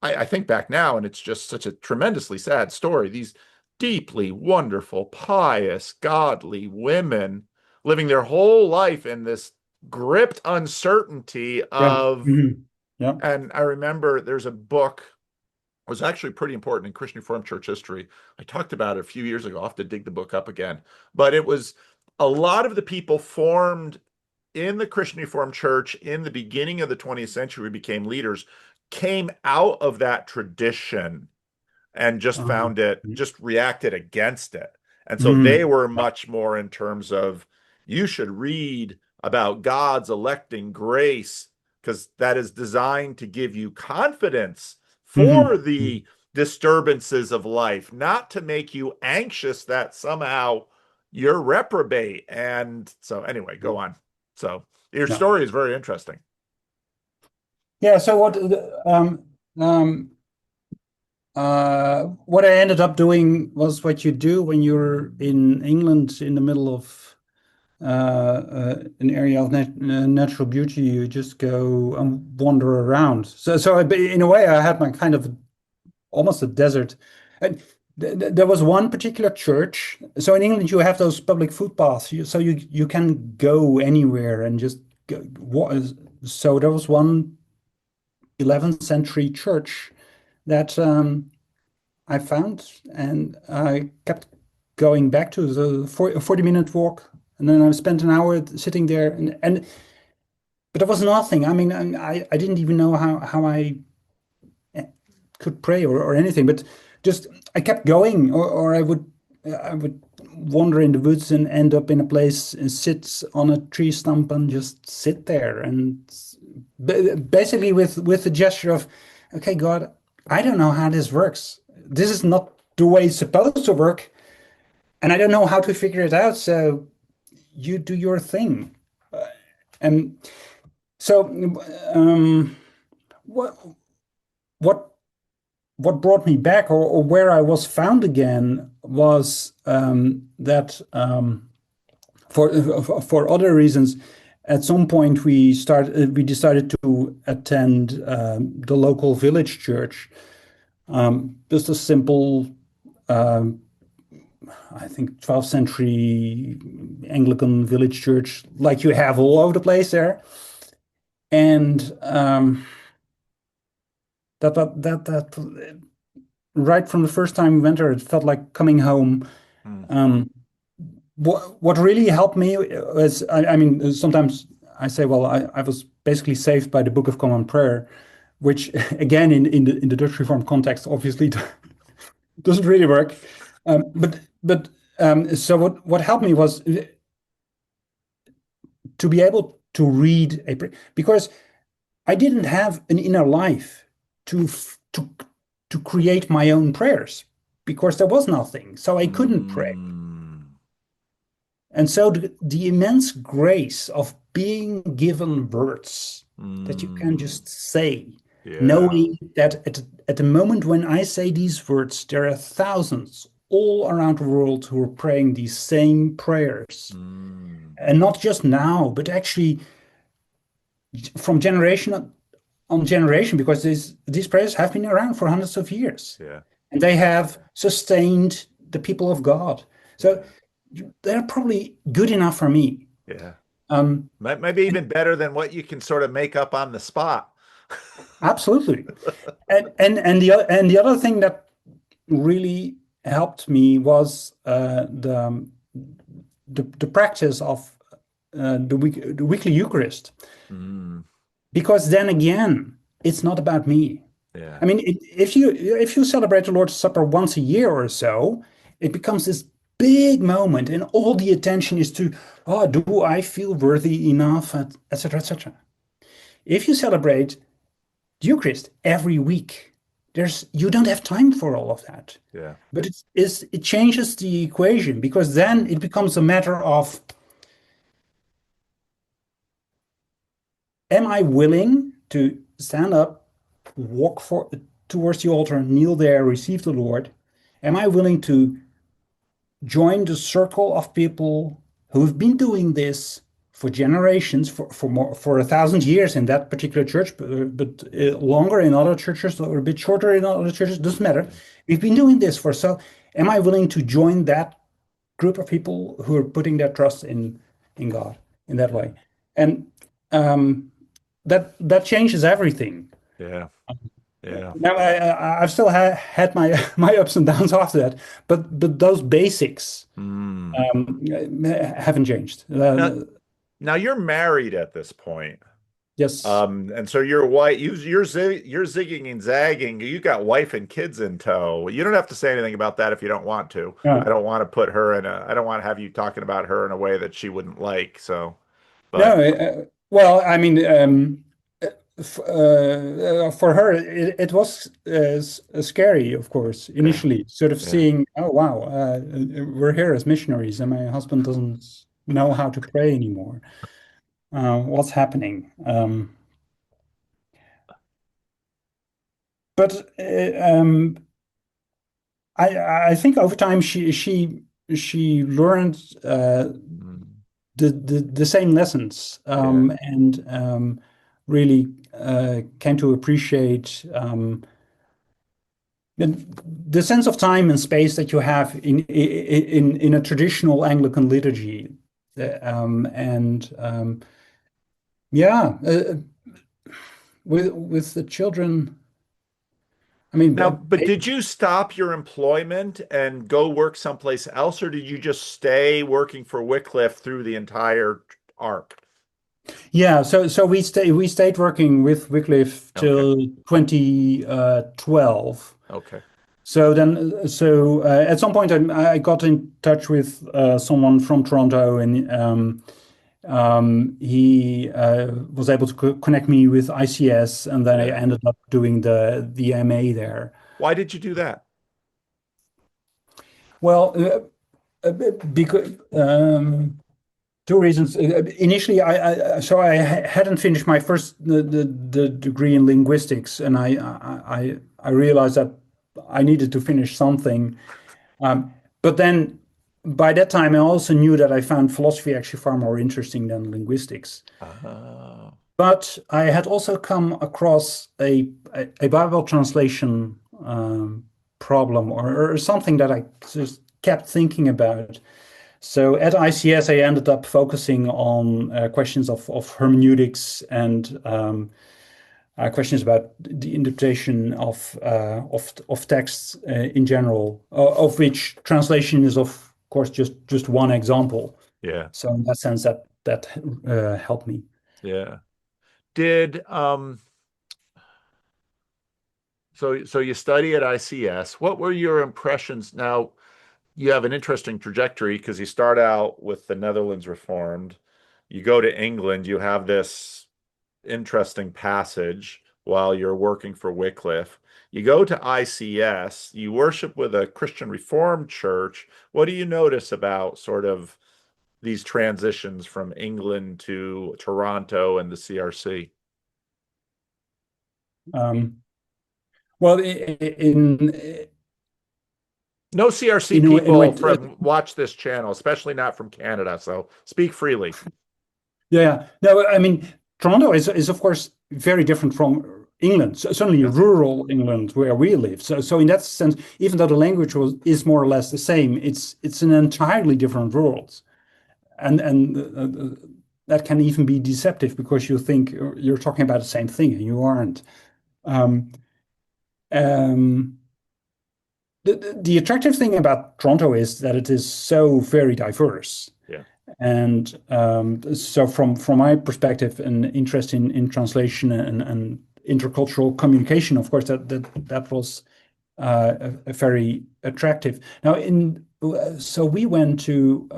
I think back now, and it's just such a tremendously sad story. These deeply wonderful, pious, godly women living their whole life in this gripped uncertainty yeah, of, mhm, yeah. and I remember there's a book, it was actually pretty important in Christian Reformed Church history. I talked about it a few years ago. I'll have to dig the book up again. But it was a lot of the people formed in the Christian Reformed Church in the beginning of the 20th century became leaders, came out of that tradition and just Uh, found it, just reacted against it. And so they mm, were yeah, much more in terms of you should read about God's electing grace because that is designed to give you confidence for mhm, mm, the disturbances of life, not to make you anxious that somehow you're reprobate. And so, anyway, go on. So, your yeah. story is very interesting. Yeah, so what I ended up doing was what you do when you're in England in the middle of an area of natural beauty. You just go and wander around. In a way, I had my kind of almost a desert. And there was one particular church. So in England, you have those public footpaths, so you can go anywhere and just go. So there was one 11th century church that I found, and I kept going back to the 40-minute walk, and then I spent an hour sitting there, and but there was nothing. I mean, I didn't even know how I could pray or anything, but just I kept going, or I would wander in the woods and end up in a place and sit on a tree stump and just sit there, and basically with the gesture of, okay, God, I don't know how this works. This is not the way it's supposed to work, and I don't know how to figure it out. So you do your thing. And so, what what what brought me back, or where I was found again, was that for other reasons, at some point we decided to attend the local village church, just a simple, um, I think 12th century Anglican village church, like you have all over the place there, and that right from the first time we went there, it felt like coming home. Hmm. Um, what really helped me was, I mean, sometimes I say, well, I was basically saved by the Book of Common Prayer, which again in the Dutch Reformed context obviously doesn't really work. So what helped me was to be able to read because I didn't have an inner life to to create my own prayers because there was nothing, so I couldn't pray. Mm, And so the immense grace of being given words that you can mm, just say, yeah. knowing that at the moment when I say these words, there are thousands all around the world who are praying these same prayers. Mm, And not just now, but actually from generation on generation, because these prayers have been around for hundreds of years yeah. and they have sustained the people of God. So Yeah. they're probably good enough for me. Yeah. Um, Maybe even better than what you can sort of make up on the spot. Absolutely. And the other thing that really helped me was the practice of the weekly Eucharist, Mm, because then again, it's not about me. yeah. I mean, if you celebrate the Lord's Supper once a year or so, it becomes this big moment, and all the attention is to, oh, do I feel worthy enough, etc., etc. If you celebrate Eucharist every week, you don't have time for all of that. Yeah. But it changes the equation because then it becomes a matter of, am I willing to stand up, walk towards the altar, kneel there, receive the Lord? Am I willing to join the circle of people who've been doing this for generations, for 1,000 years in that particular church, but longer in other churches or a bit shorter in other churches? Doesn't matter. Yeah. We've been doing this for so. Am I willing to join that group of people who are putting their trust in God in that Yeah. way? And um, that changes everything. Yeah. Yeah. Now I've still had my my ups and downs after that, but those basics Mm. haven't changed. Now, now you're married at this point. Yes. And so your wife, you're zigging and zagging. You got wife and kids in tow. You don't have to say anything about that if you don't want to. I No, don't want to put her in a, I don't want to have you talking about her in a way that she wouldn't like. So, but no. Well, I mean, for her, it was scary, of course, yeah, initially, sort of yeah, seeing, oh wow, we're here as missionaries, and my husband doesn't know how to pray anymore. What's happening? But I think over time she learned mm, the same lessons, yeah, and really came to appreciate the sense of time and space that you have in a traditional Anglican liturgy. And yeah, with the children, I mean, Now, but did you stop your employment and go work someplace else, or did you just stay working for Wycliffe through the entire arc? yeah. So we stayed working with Wycliffe Okay, till 2012. okay, So at some point I got in touch with someone from Toronto, and he was able to connect me with ICS, and then I yeah. ended up doing the MA there. Why did you do that? Well, because two reasons. Initially, I hadn't finished my first the degree in linguistics, and I realized that I needed to finish something. But then by that time, I also knew that I found philosophy actually far more interesting than linguistics. Oh, But I had also come across a Bible translation problem, or something that I just kept thinking about. So at ICS, I ended up focusing on questions of hermeneutics and questions about the interpretation of texts in general, of which translation is of course just one example. yeah, So in that sense, that helped me. yeah. Did So you study at ICS. What were your impressions? Now, you have an interesting trajectory because you start out with the Netherlands Reformed. You go to England, you have this interesting passage while you're working for Wycliffe. You go to ICS, you worship with a Christian Reformed church. What do you notice about sort of these transitions from England to Toronto and the CRC? Um, well, No CRC in a way, people from watch this channel, especially not from Canada. So speak freely. yeah, yeah. No, I mean, Toronto is of course very different from England. So, certainly Yeah. rural England where we live. So in that sense, even though the language is more or less the same, it's an entirely different world, and that can even be deceptive because you think you're talking about the same thing and you aren't. Um, um, the attractive thing about Toronto is that it is so very diverse. Yeah. And so from my perspective, an interest in translation and intercultural communication, of course, that was very attractive. Now, so we went to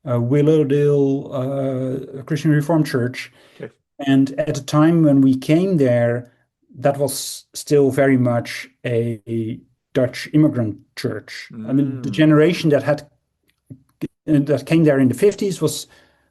Willowdale Christian Reformed Church, Okay. and at the time when we came there, that was still very much a Dutch immigrant church. I mean, the Mm, generation that came there in the 50s was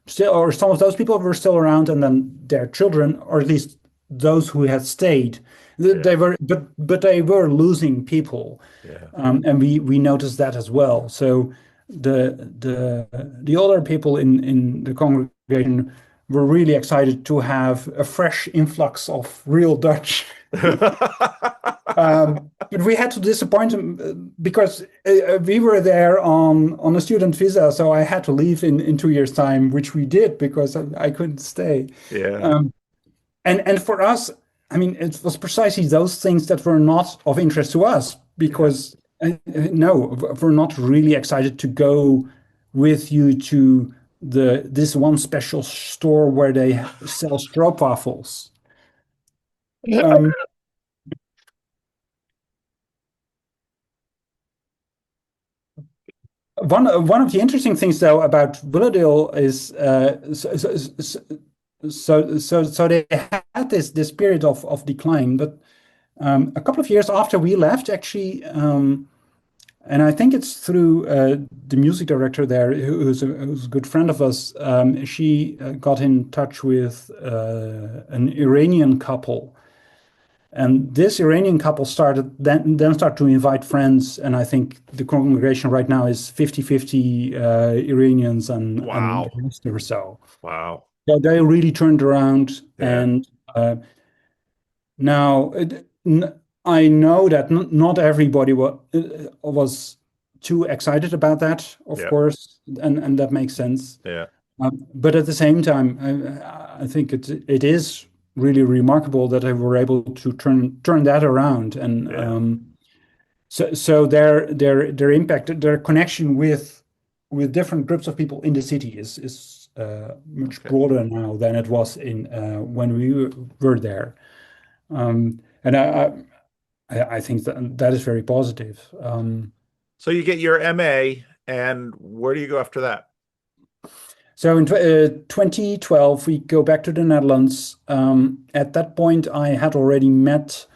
still, or some of those people were still around, and then their children, or at least those who had stayed, they yeah. were, but they were losing people, Yeah. and we noticed that as well. So the older people in the congregation were really excited to have a fresh influx of real Dutch. But we had to disappoint them because we were there on a student visa, so I had to leave in 2 years' time, which we did because I couldn't stay. Yeah. Um, and for us, I mean, it was precisely those things that were not of interest to us Yeah. because no, we're not really excited to go with you to the this one special store where they sell stroopwafels. Um, one of the interesting things, though, about Willowdale is so they had this period of decline, but a couple of years after we left, actually, and I think it's through the music director there, who's a good friend of us. She got in touch with an Iranian couple. And this Iranian couple started to invite friends, and I think the congregation right now is 50-50 Iranians and the Wow. rest or so. Wow. So they really turned around, Yeah. and now I know that not everybody was too excited about that, of Yeah. course, and that makes sense. Yeah. But at the same time, I think it is really remarkable that they were able to turn that around, and Yeah. so their impact, their connection with different groups of people in the city is much Okay. broader now than it was in when we were there, and I think that is very positive. So you get your MA, and where do you go after that? So in 2012, we go back to the Netherlands. At that point, I had already met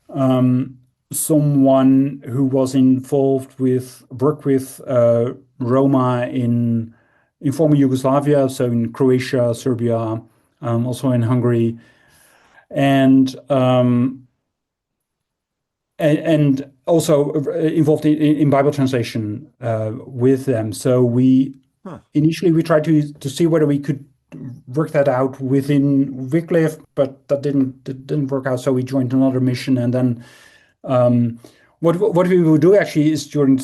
um, someone who was involved with work with Roma in former Yugoslavia, so in Croatia, Serbia, also in Hungary, and and also involved in Bible translation with them. So we Huh. initially we tried to see whether we could work that out within Wycliffe, but that didn't work out. So we joined another mission, and then what we would do actually is during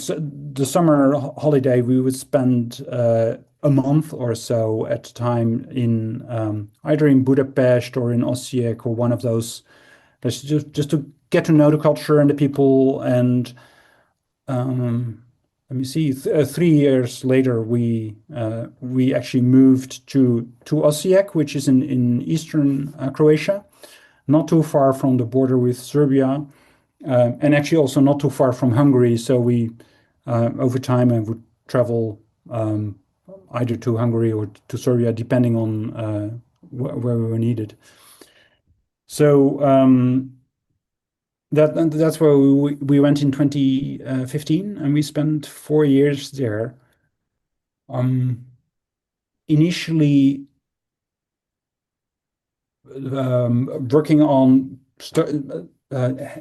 the summer holiday we would spend a month or so at a time in either in Budapest or in Osijek or one of those. That's just to get to know the culture and the people. And let me see, 3 years later, we actually moved to Osijek, which is in eastern Croatia, not too far from the border with Serbia. and actually also not too far from Hungary. So we, over time, I would travel either to Hungary or to Serbia, depending on where we were needed. So that's where we went in 2015, and we spent 4 years there. Um, Initially working on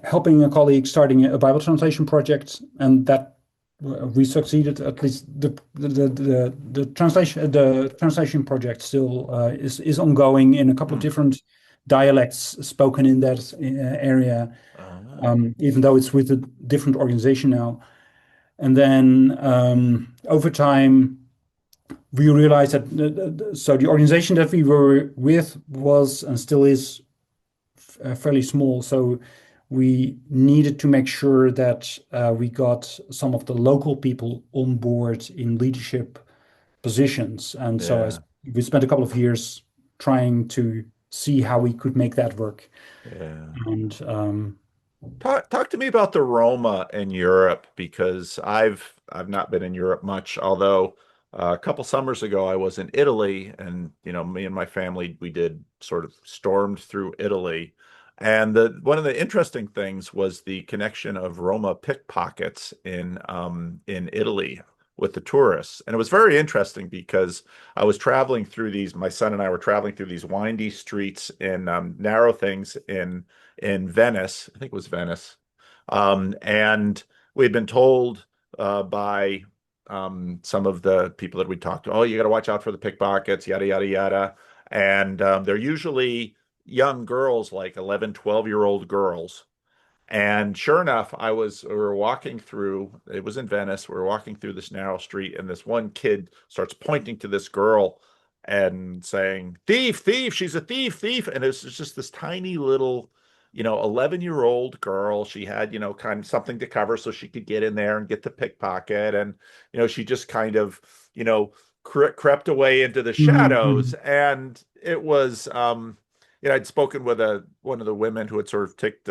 helping a colleague starting a Bible translation project, and that we succeeded. At least the translation project still is ongoing in a couple of Hmm. different dialects spoken in that area, Ah, even though it's with a different organization now. And then over time, we realized that so the organization that we were with was and still is fairly small. So we needed to make sure that we got some of the local people on board in leadership positions. And so yeah, we spent a couple of years trying to see how we could make that work. yeah. And Talk to me about the Roma in Europe because I've not been in Europe much, although a couple summers ago I was in Italy and me and my family we did sort of stormed through Italy. And the one of the interesting things was the connection of Roma pickpockets in Italy with the tourists. And it was very interesting because I was traveling through these, my son and I were traveling through these windy streets in narrow things in Venice. I think it was Venice. And we had been told by some of the people that we talked to, oh, you got to watch out for the pickpockets, yada, yada, yada. And they're usually young girls, like 11, 12-year-old girls. And sure enough, we were walking through, it was in Venice, we were walking through this narrow street, and this one kid starts pointing to this girl and saying, thief, thief, she's a thief, thief. And it's just this tiny little, 11-year-old girl. She had, kind of something to cover so she could get in there and get the pickpocket. And, she just kind of, you know, crept away into the shadows. mhm. And it was, I'd spoken with one of the women who had sort of tipped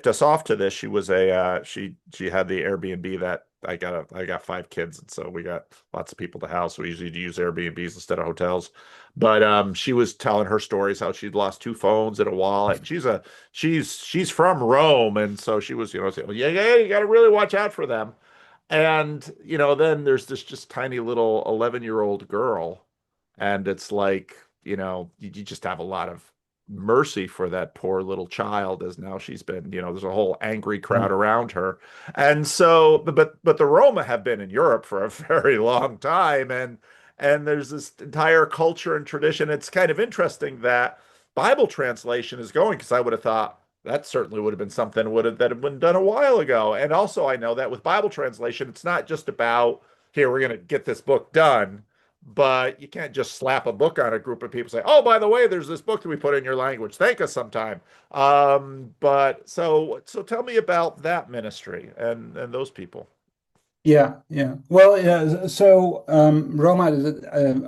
us off to this. She was she had the Airbnb that I got 5 kids, and so we got lots of people to house. So we usually use Airbnbs instead of hotels. But she was telling her stories how she'd lost 2 phones and a wallet. And she's from Rome, and so she was saying, well, yeah, yeah, you got to really watch out for them. And then there's this just tiny little 11-year-old girl, and it's like you just have a lot of mercy for that poor little child as now she's been, there's a whole angry Yeah. crowd around her. And so, but the Roma have been in Europe for a very long time, and there's this entire culture and tradition. It's kind of interesting that Bible translation is going because I would have thought that certainly would have been something that had been done a while ago. And also, I know that with Bible translation, it's not just about here, we're going to get this book done, but you can't just slap a book on a group of people and say, oh, by the way, there's this book that we put in your language. Thank us sometime. But so tell me about that ministry and those people. Yeah, yeah. Well, yeah, so Roma,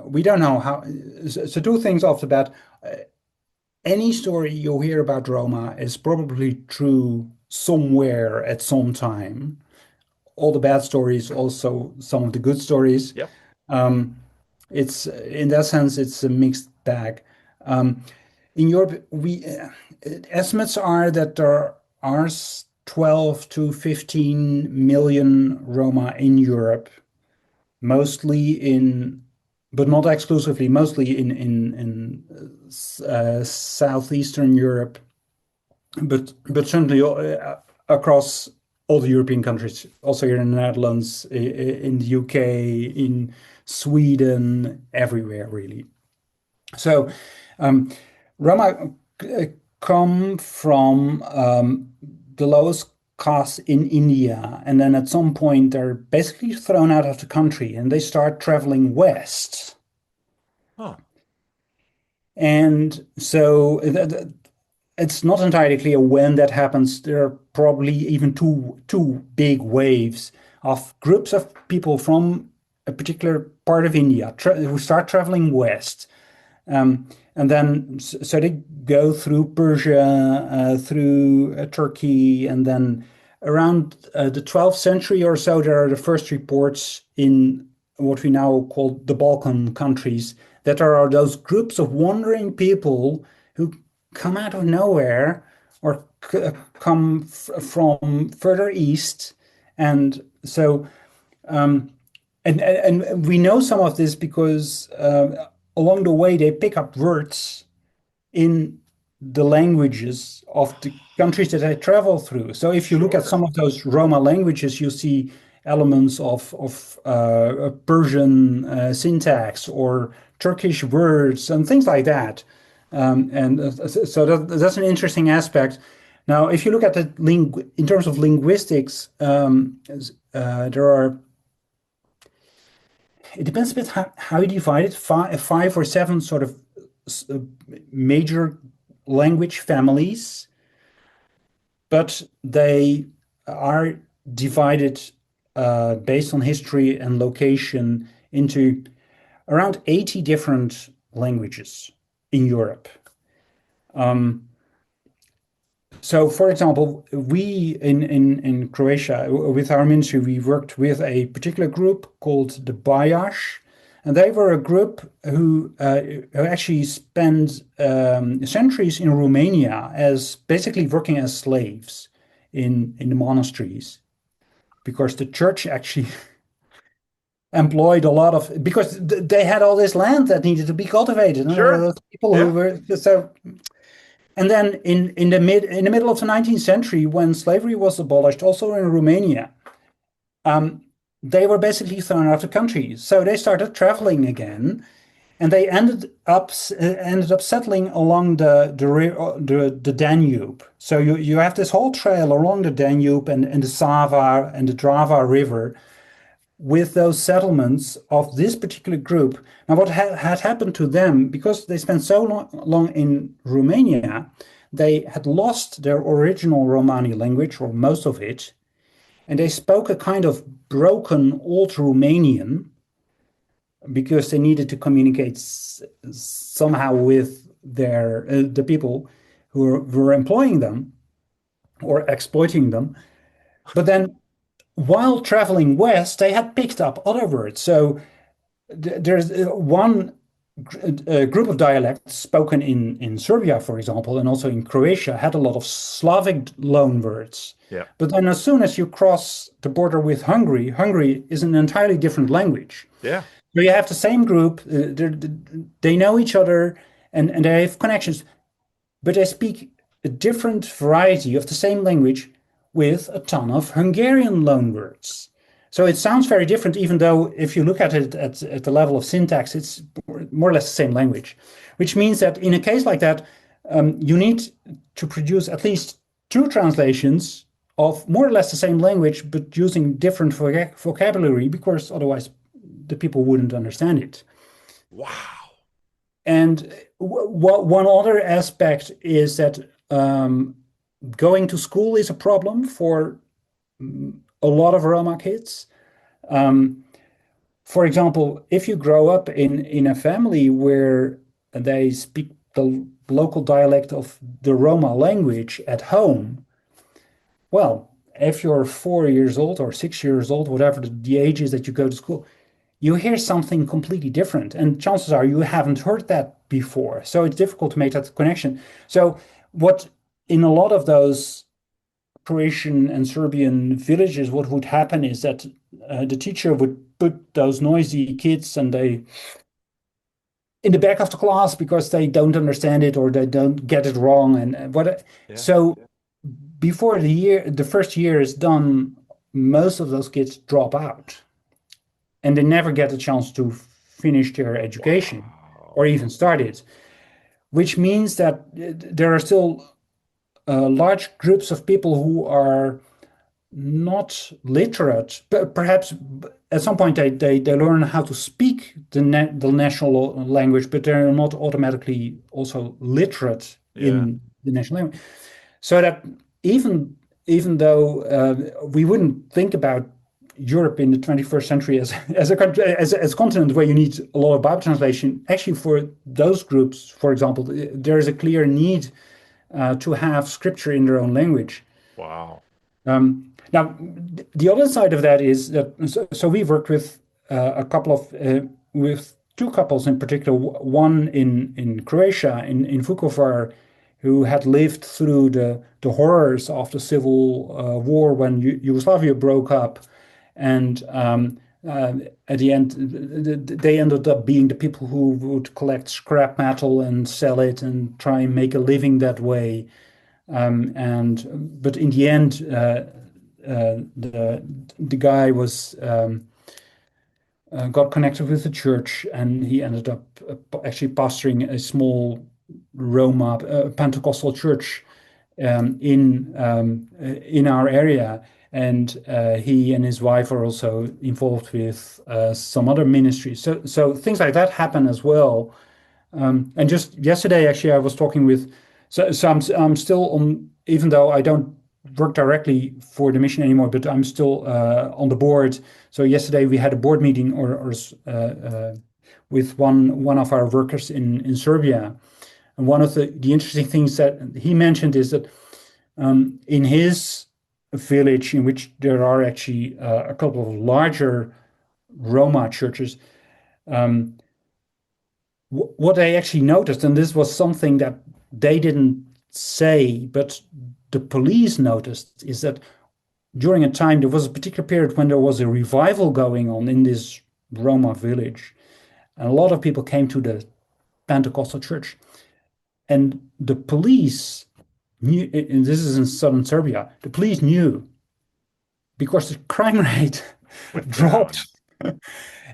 we don't know how. So two things off the bat. Uh, any story you hear about Roma is probably true somewhere at some time. All the bad stories, also some of the good stories. Yep. Um, it's in that sense, it's a mixed bag. Um, in Europe, we estimates are that there are 12 to 15 million Roma in Europe, mostly in, but not exclusively, mostly in southeastern Europe, but certainly across all the European countries, also here in the Netherlands, in the UK, in Sweden, everywhere really. So um, Roma come from the lowest caste in India, and then at some point they're basically thrown out of the country, and they start traveling west. Huh. And so it's not entirely clear when that happens. There are probably even two big waves of groups of people from a particular part of India who start traveling west. And then, so they go through Persia, through Turkey, and then around the 12th century or so, there are the first reports in what we now call the Balkan countries, that there are those groups of wandering people who come out of nowhere or come from further east. And so, and we know some of this because along the way they pick up words in the languages of the countries that they travel through. So if you look at Sure. some of those Roma languages, you see elements of Persian syntax or Turkish words and things like that. So that's an interesting aspect. Now, if you look at the in terms of linguistics, there are it depends a bit how you divide it. Five or seven sort of uh, major language families, but they are divided based on history and location into around 80 different languages in Europe. Um, So, for example, we in Croatia, with our ministry, we worked with a particular group called the Bayash, and they were a group who actually spent centuries in Romania as basically working as slaves in the monasteries, because the church actually employed a lot of because they had all this land that needed to be cultivated, and there were Sure. those people who Yeah. were so and then in the middle of the 19th century, when slavery was abolished, also in Romania, um, they were basically thrown out of the country. So they started traveling again, and they ended up settling along the Danube. So you have this whole trail along the Danube and the Sava and the Drava River with those settlements of this particular group. Now, what had happened to them, because they spent so long in Romania, they had lost their original Romani language, or most of it, and they spoke a kind of broken Old Romanian because they needed to communicate somehow with the people who were employing them or exploiting them. But then, while traveling west, they had picked up other words. So there's one group of dialects spoken in Serbia, for example, and also in Croatia, had a lot of Slavic loan words. Yeah. But then, as soon as you cross the border with Hungary, Hungary is an entirely different language. Yeah. So you have the same group, they know each other and they have connections, but they speak a different variety of the same language with a ton of Hungarian loanwords. So it sounds very different, even though if you look at it at the level of syntax, it's more or less the same language, which means that in a case like that, you need to produce at least two translations of more or less the same language, but using different vocabulary, because otherwise the people wouldn't understand it. Wow. And one other aspect is that going to school is a problem for a lot of Roma kids. Um, for example, if you grow up in a family where they speak the local dialect of the Roma language at home, well, if you're 4 years old or 6 years old, whatever the age is that you go to school, you hear something completely different. And chances are you haven't heard that before. So it's difficult to make that connection. So, what in a lot of those Croatian and Serbian villages, what would happen is that the teacher would put those noisy kids and they in the back of the class because they don't understand it or they don't get it wrong. And what Yeah. so before the first year is done, most of those kids drop out and they never get a chance to finish their education or Wow. even start it, which means that there are still large groups of people who are not literate, but perhaps at some point they learn how to speak the national language, but they're not automatically also literate Yeah. in the national language. So that even even though we wouldn't think about Europe in the 21st century as a country, as a continent where you need a lot of Bible translation. Actually, for those groups, for example, there is a clear need to have scripture in their own language. Wow. Now, the other side of that is that so we've worked with a couple of with two couples in particular. One in Croatia in Vukovar, who had lived through the horrors of the civil war when Yugoslavia broke up, and at the end, they ended up being the people who would collect scrap metal and sell it and try and make a living that way. But in the end, the guy was got connected with the church, and he ended up actually pastoring a small Roma Pentecostal church in our area. And he and his wife are also involved with some other ministries. So things like that happen as well. And just yesterday, actually, I was talking with, I'm still on, even though I don't work directly for the mission anymore, but I'm still on the board. So yesterday we had a board meeting with one of our workers in Serbia. And one of the interesting things that he mentioned is that in his village, in which there are actually a couple of larger Roma churches, what I actually noticed, and this was something that they didn't say, but the police noticed, is that during a time, there was a particular period when there was a revival going on in this Roma village. And a lot of people came to the Pentecostal church. And the police knew, and this is in southern Serbia, the police knew because the crime rate Went dropped. down.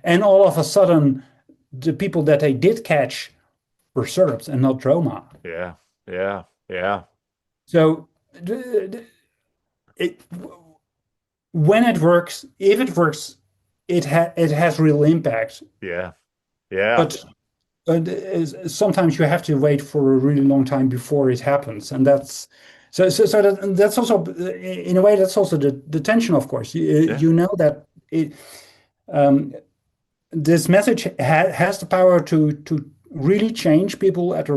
And all of a sudden, the people that they did catch were Serbs and not Roma. Yeah. Yeah. Yeah. So it, when it works, if it works, it has real impact. Yeah. Yeah. But sometimes you have to wait for a really long time before it happens, and that's also in a way that's also the tension. Of course, Yeah. you know that um, this message has the power to really change people at a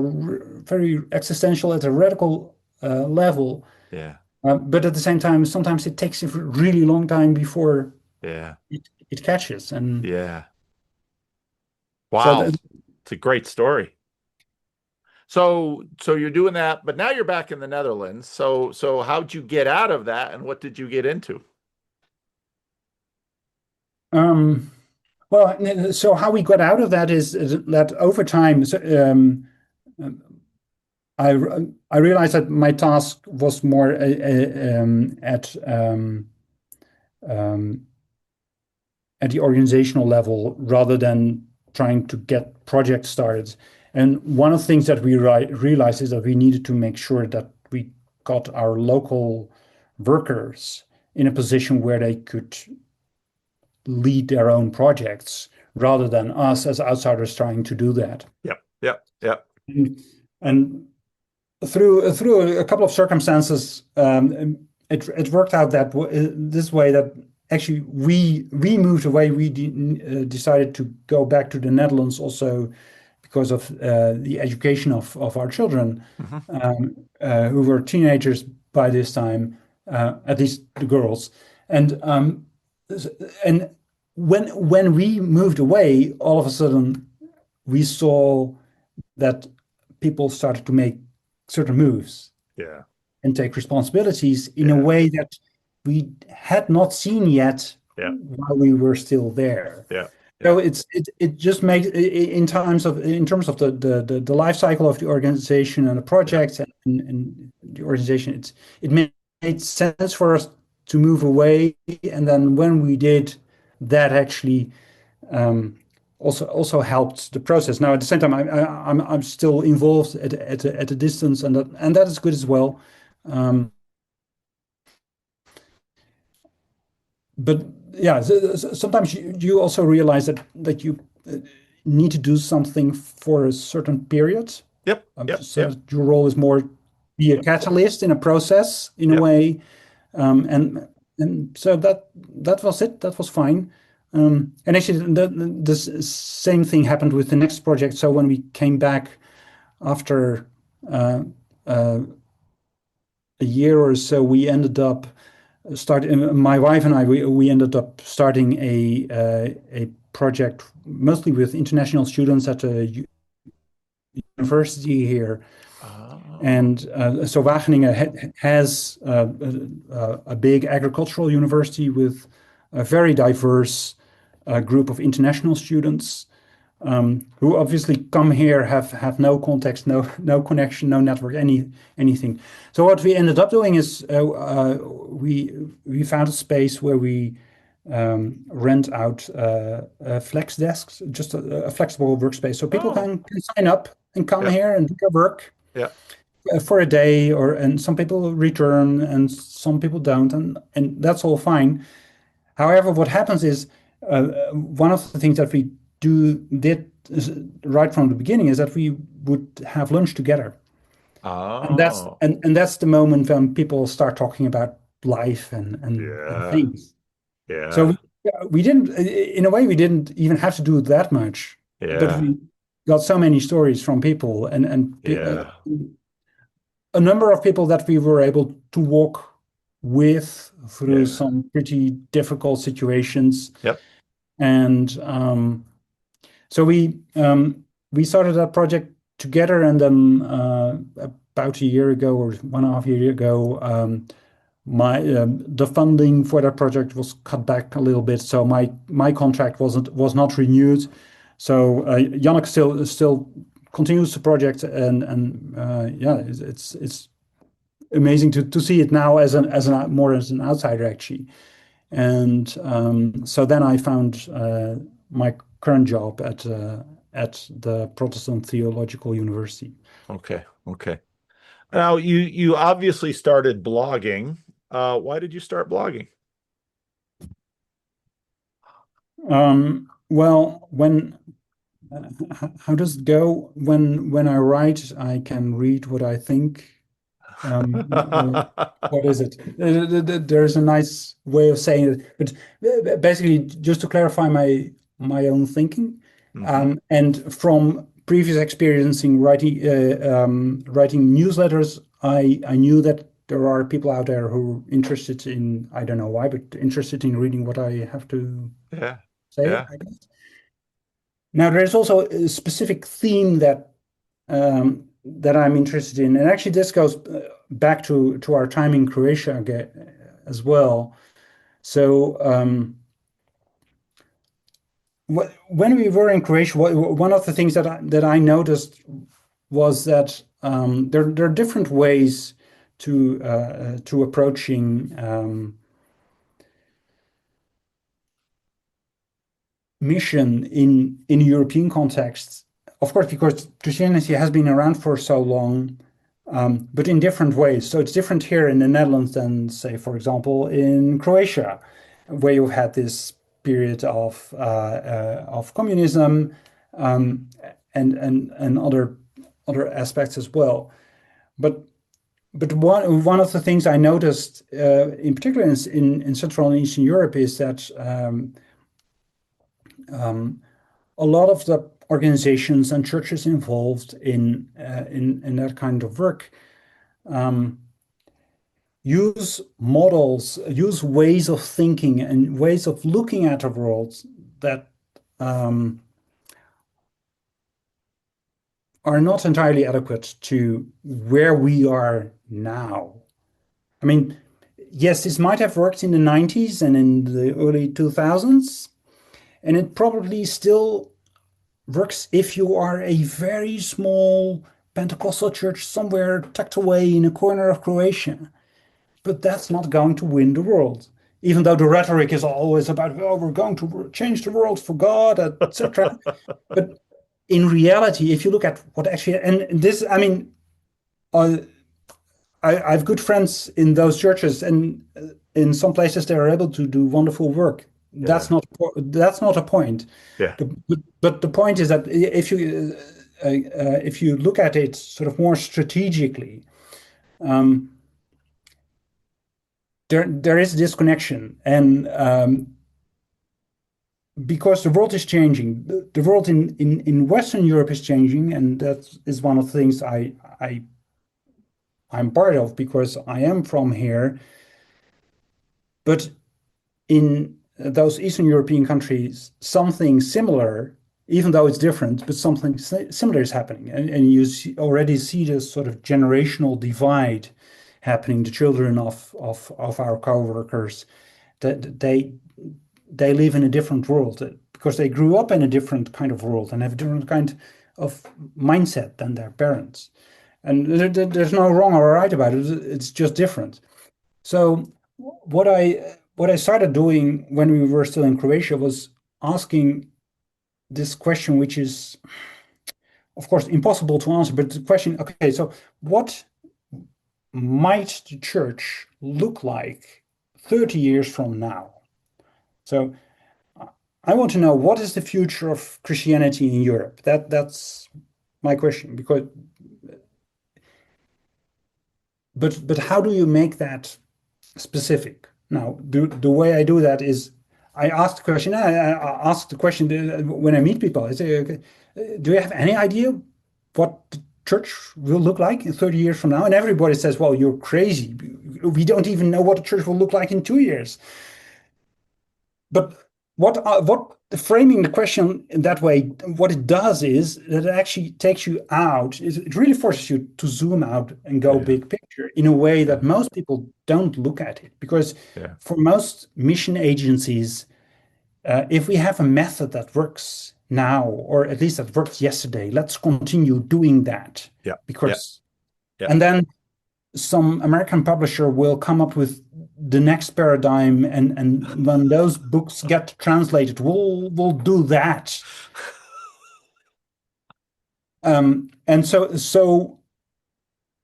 very existential, at a radical level. Yeah. But at the same time, sometimes it takes a really long time before Yeah. it catches. And Yeah. so Wow. It's a great story. So you're doing that, but now you're back in the Netherlands. So how'd you get out of that and what did you get into? um, so how we got out of that is that over time, I I realized that my task was more um, at the organizational level rather than trying to get projects started. And one of the things that we realized is that we needed to make sure that we got our local workers in a position where they could lead their own projects rather than us as outsiders trying to do that. Yep. Yep. Yep. And through a couple of circumstances, it worked out that this way that actually we moved away. We decided to go back to the Netherlands also because of the education of our children, Hmm. who were teenagers by this time, at least the girls. And when we moved away, all of a sudden we saw that people started to make certain moves Yeah. and take responsibilities in a Yeah. way that we had not seen yet Yeah. while we were still there. Yeah. So Yeah. it just makes in terms of the life cycle of the organization and the Yeah. project and the organization, it made sense for us to move away. And then when we did, that actually um, also helped the process. Now at the same time, I'm still involved at a distance, and that is good as well. Um, but yeah, sometimes you also realize that you need to do something for a certain period. Yep. Yep. So Yep. that your role is more be a catalyst in a process in a Yep. way. And and so that was it. That was fine. And actually, same thing happened with the next project. So when we came back after uh, uh, a year or so, we ended up starting. My wife and I, we ended up starting a project mostly with international students at a university here. Oh, And so Wageningen has a big agricultural university with a very diverse group of international students who obviously come here, have no context, no connection, no network, anything. So what we ended up doing is we found a space where we rent out flex desks, just a flexible workspace, so people oh, can sign up and come yeah, here and do their work yeah. for a day, or and some people return and some people don't, and that's all fine. However, what happens is one of the things that we did right from the beginning is that we would have lunch together, and Oh, that's the moment when people start talking about life and yeah, things. So yeah, we didn't, in a way, we didn't even have to do that much, but yeah, we got so many stories from people yeah, a number of people that we were able to walk with through yeah. some pretty difficult situations. Yep. And so we started that project together, and then about a year ago or 1.5 years ago, my the funding for that project was cut back a little bit, so my contract was not renewed. So Yannick still continues the project, and yeah, it's amazing to see it now as an more as an outsider actually. And so then I found my current job at the Protestant Theological University. Okay, okay. Now you obviously started blogging. Why did you start blogging? Well, how does it go? When I write, I can read what I think. Or what is it? There's a nice way of saying it, but basically, just to clarify my own thinking, Hmm. and from previous experience in writing newsletters, I knew that there are people out there who are interested in, I don't know why, but interested in reading what I have to Yeah, say, yeah, I guess. Now, there's also a specific theme that I'm interested in, and actually, this goes back to our time in Croatia as well. So, when we were in Croatia, one of the things that I noticed was that there are different ways to approaching mission in European contexts. Of course, because Christianity has been around for so long, but in different ways. So it's different here in the Netherlands than, say, for example, in Croatia, where you've had this period of communism, um, and other aspects as well. But one of the things I noticed, in particular in Central and Eastern Europe, is that a lot of the organizations and churches involved in that kind of work use models, use ways of thinking and ways of looking at the world that um, are not entirely adequate to where we are now. I mean, yes, this might have worked in the 90s and in the early 2000s, and it probably still works if you are a very small Pentecostal church somewhere tucked away in a corner of Croatia. But that's not going to win the world. Even though the rhetoric is always about, oh, we're going to change the world for God, etc. But in reality, if you look at what actually, and this, I mean, uh, I have good friends in those churches, and in some places they are able to do wonderful work. yeah, That's not a point. yeah. But the point is that if you look at it sort of more strategically, um, there is this connection, and because the world is changing, the world in Western Europe is changing, and that is one of the things I'm part of because I am from here. But in those Eastern European countries, something similar, even though it's different, but something similar is happening. And you already see this sort of generational divide happening. The children of our coworkers, that they live in a different world because they grew up in a different kind of world and have a different kind of mindset than their parents. And there's no wrong or right about it. It's just different. So what I started doing when we were still in Croatia was asking this question, which is of course impossible to answer, but the question, okay, so what might the church look like 30 years from now? So I want to know what is the future of Christianity in Europe? That's my question. Because but how do you make that specific? Now, the way I do that is I ask the question. I ask the question when I meet people. I say, okay, do you have any idea what the church will look like in 30 years from now? And everybody says, well, you're crazy. We don't even know what the church will look like in 2 years. But what framing the question in that way, what it does is that it actually takes you out. It really forces you to zoom out and go Yeah, big picture in a way yeah, that most people don't look at it. Because yeah, for most mission agencies, if we have a method that works now, or at least that worked yesterday, let's continue doing that. yeah, yeah, Because yeah. and then some American publisher will come up with the next paradigm, and when those books get translated, we'll do that. And so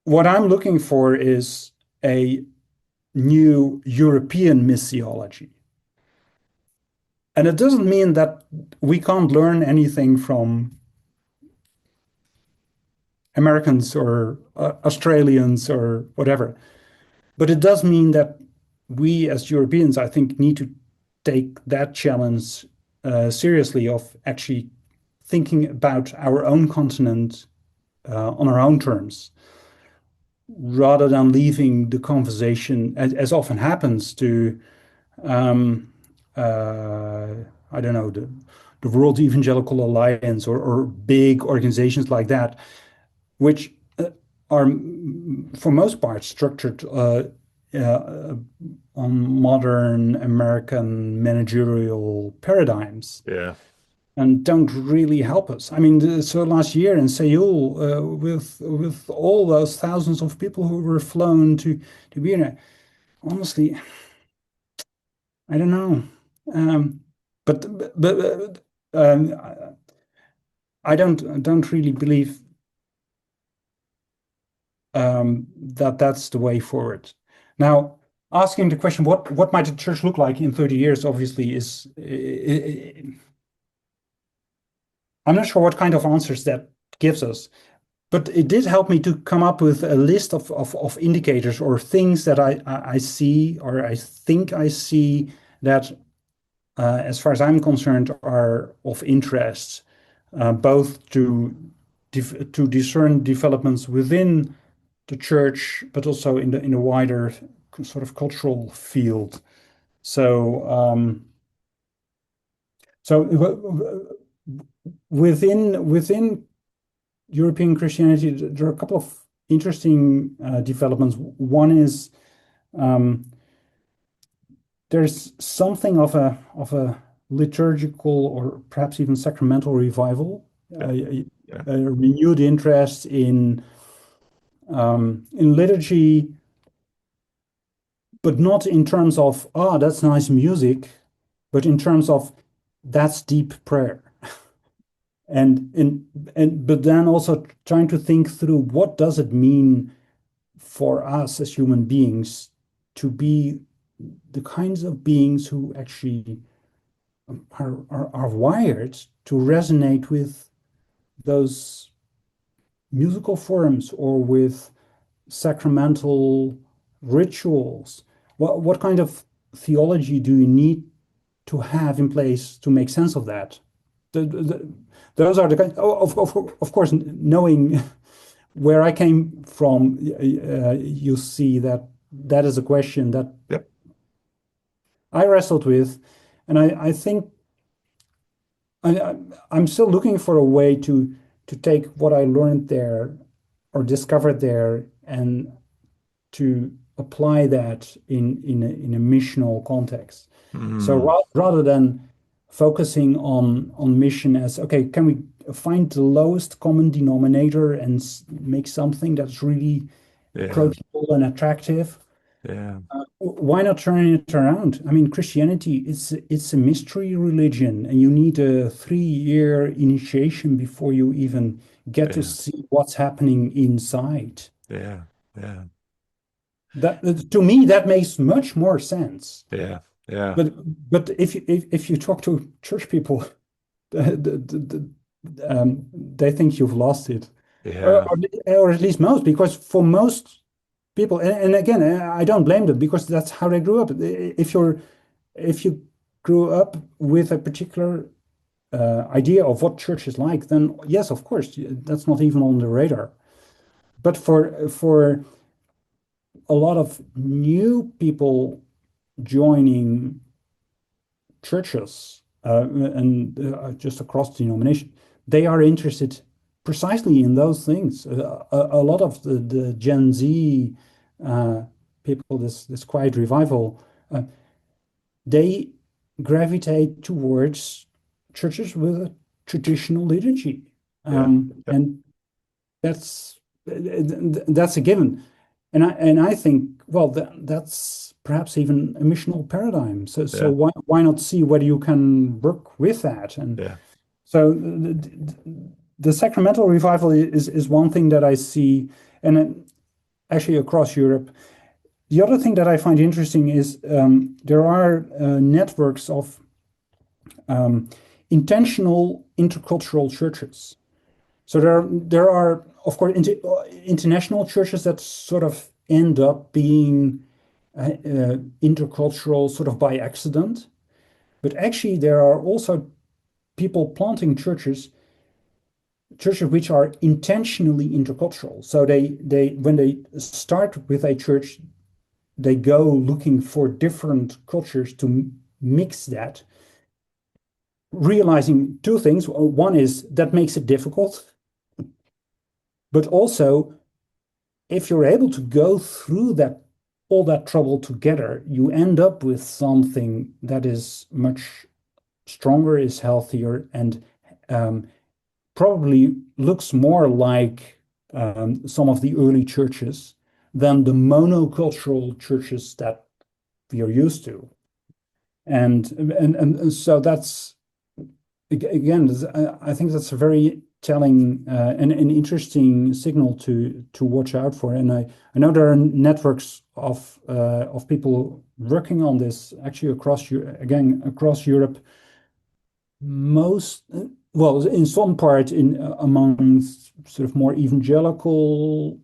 what I'm looking for is a new European missiology. And it doesn't mean that we can't learn anything from Americans or Australians or whatever. But it does mean that we as Europeans, I think, need to take that challenge seriously of actually thinking about our own continent on our own terms, rather than leaving the conversation, as often happens, to um, uh, I don't know, the World Evangelical Alliance or big organizations like that, which are for most part structured uh, on modern American managerial paradigms Yeah. and don't really help us. I mean, so last year in Seoul, with all those thousands of people who were flown to be there, honestly, I don't know. Um, but I don't really believe that that's the way forward. Now, asking the question, what might the church look like in 30 years, obviously, is I'm not sure what kind of answers that gives us, but it did help me to come up with a list of indicators or things that I see or I think I see that, as far as I'm concerned, are of interest, both to discern developments within the church, but also in the wider sort of cultural field. So within European Christianity, there are a couple of interesting developments. One is um, there's something of a liturgical or perhaps even sacramental revival, Yeah, a yeah, renewed interest in liturgy, but not in terms of, ah, that's nice music, but in terms of that's deep prayer. And but then also trying to think through what does it mean for us as human beings to be the kinds of beings who actually are wired to resonate with those musical forms or with sacramental rituals what kind of theology do you need to have in place to make sense of that? Those are the kind, of course, knowing where I came from, you see that that is a question that Yep. I wrestled with, and I think I'm still looking for a way to take what I learned there or discovered there and to apply that in a missional context. So Mm, rather than focusing on mission as, okay, can we find the lowest common denominator and make something that's really yeah. approachable and attractive? Yeah. Why not turn it around? I mean, Christianity, it's a mystery religion, and you need a 3-year initiation before you even get to Yeah. see what's happening inside. Yeah. Yeah. That to me, that makes much more sense. Yeah. Yeah. But if you talk to church people, they think you've lost it, or, Yeah. or or at least most, because for most people, and again, I don't blame them because that's how they grew up. If you grew up with a particular idea of what church is like, then yes, of course, that's not even on the radar. But for a lot of new people joining churches and just across the denomination, they are interested precisely in those things. A lot of the Gen Z uh, people, this quiet revival, they gravitate towards churches with a traditional liturgy, Yeah. Yep. and that's a given. And I think, well, that's perhaps even a missional paradigm. So Yeah. why not see whether you can work with that? And Yeah. so the sacramental revival is one thing that I see, and actually across Europe. The other thing that I find interesting is there are networks of um, intentional intercultural churches. So there are of course international churches that sort of end up being intercultural sort of by accident, but actually there are also people planting churches which are intentionally intercultural. So they when they start with a church, they go looking for different cultures to mix that, realizing two things. One is that makes it difficult, but also if you're able to go through that all that trouble together, you end up with something that is much stronger, is healthier, and um, probably looks more like some of the early churches than the monocultural churches that we are used to. And so that's again, I think that's a very telling and an interesting signal to watch out for. And I know there are networks of people working on this actually across Europe. Most well, in some part in among sort of more evangelical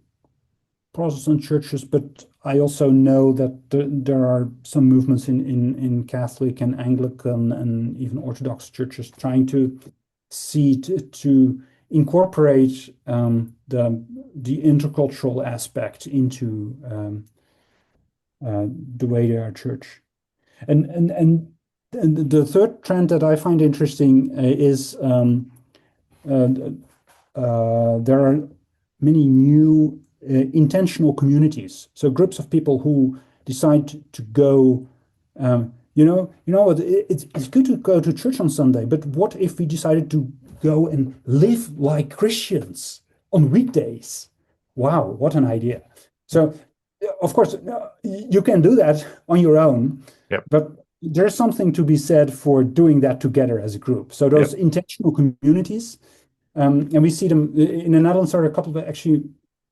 Protestant churches, but I also know that there are some movements in Catholic and Anglican and even Orthodox churches trying to see to incorporate the intercultural aspect into the way they are church. And the third trend that I find interesting is uh, there are many new intentional communities. So groups of people who decide to go. You know what? It's good to go to church on Sunday, but what if we decided to go and live like Christians on weekdays? Wow, what an idea! So, of course, you can do that on your own, Yep. but there's something to be said for doing that together as a group. So those Yep. intentional communities and we see them in the Netherlands. There are a couple of actually.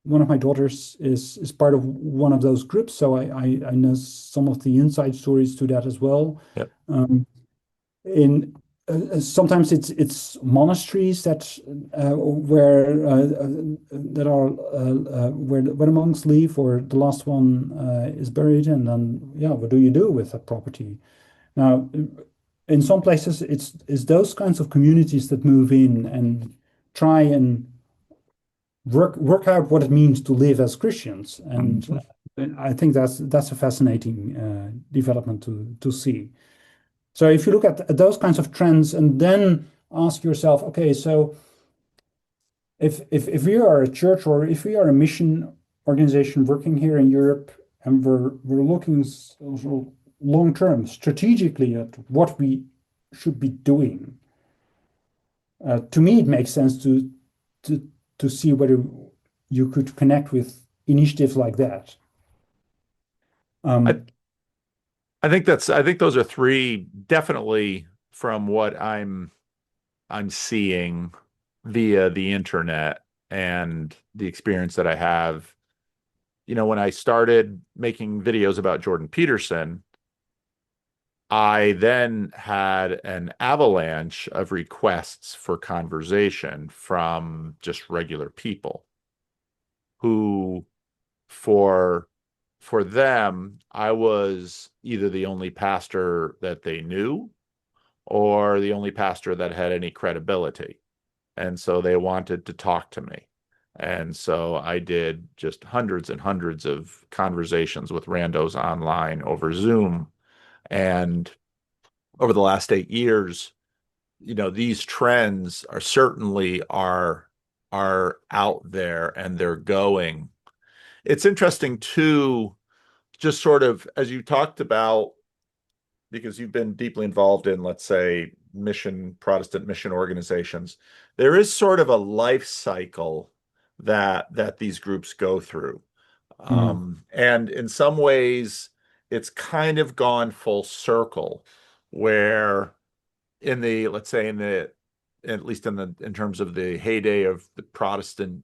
One of my daughters is part of one of those groups, so I know some of the inside stories to that as well. Yep. In sometimes it's monasteries that where that are where the monks leave or the last one is buried, and then yeah, what do you do with that property? Now, in some places, it's those kinds of communities that move in and try and work out what it means to live as Christians, and I think that's a fascinating development to see. So if you look at those kinds of trends and then ask yourself, okay, so if we are a church or if we are a mission organization working here in Europe and we're looking long term strategically at what we should be doing, to me it makes sense to to see whether you could connect with initiatives like that. I Um, I think those are three definitely from what I'm seeing via the internet and the experience that I have. You know, when I started making videos about Jordan Peterson, I then had an avalanche of requests for conversation from just regular people who for for them I was either the only pastor that they knew or the only pastor that had any credibility. And so they wanted to talk to me. And so I did just hundreds and hundreds of conversations with randos online over Zoom. And over the last 8 years, you know, these trends are certainly are out there and they're going. It's interesting too, just sort of as you talked about, because you've been deeply involved in, let's say, Protestant mission organizations, there is sort of a life cycle that these groups go through. mhm, And in some ways, it's kind of gone full circle, where in the, let's say, in the, at least in terms of the heyday of the Protestant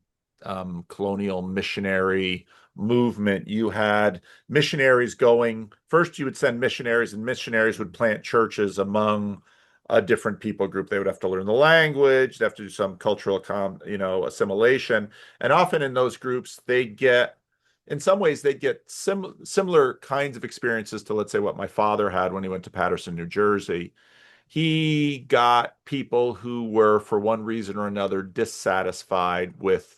colonial missionary movement, you had missionaries going. First, you would send missionaries, and missionaries would plant churches among a different people group. They would have to learn the language, they have to do some cultural, assimilation, and often in those groups, they get, in some ways, they get similar kinds of experiences to, let's say, what my father had when he went to Paterson, New Jersey. He got people who were, for one reason or another, dissatisfied with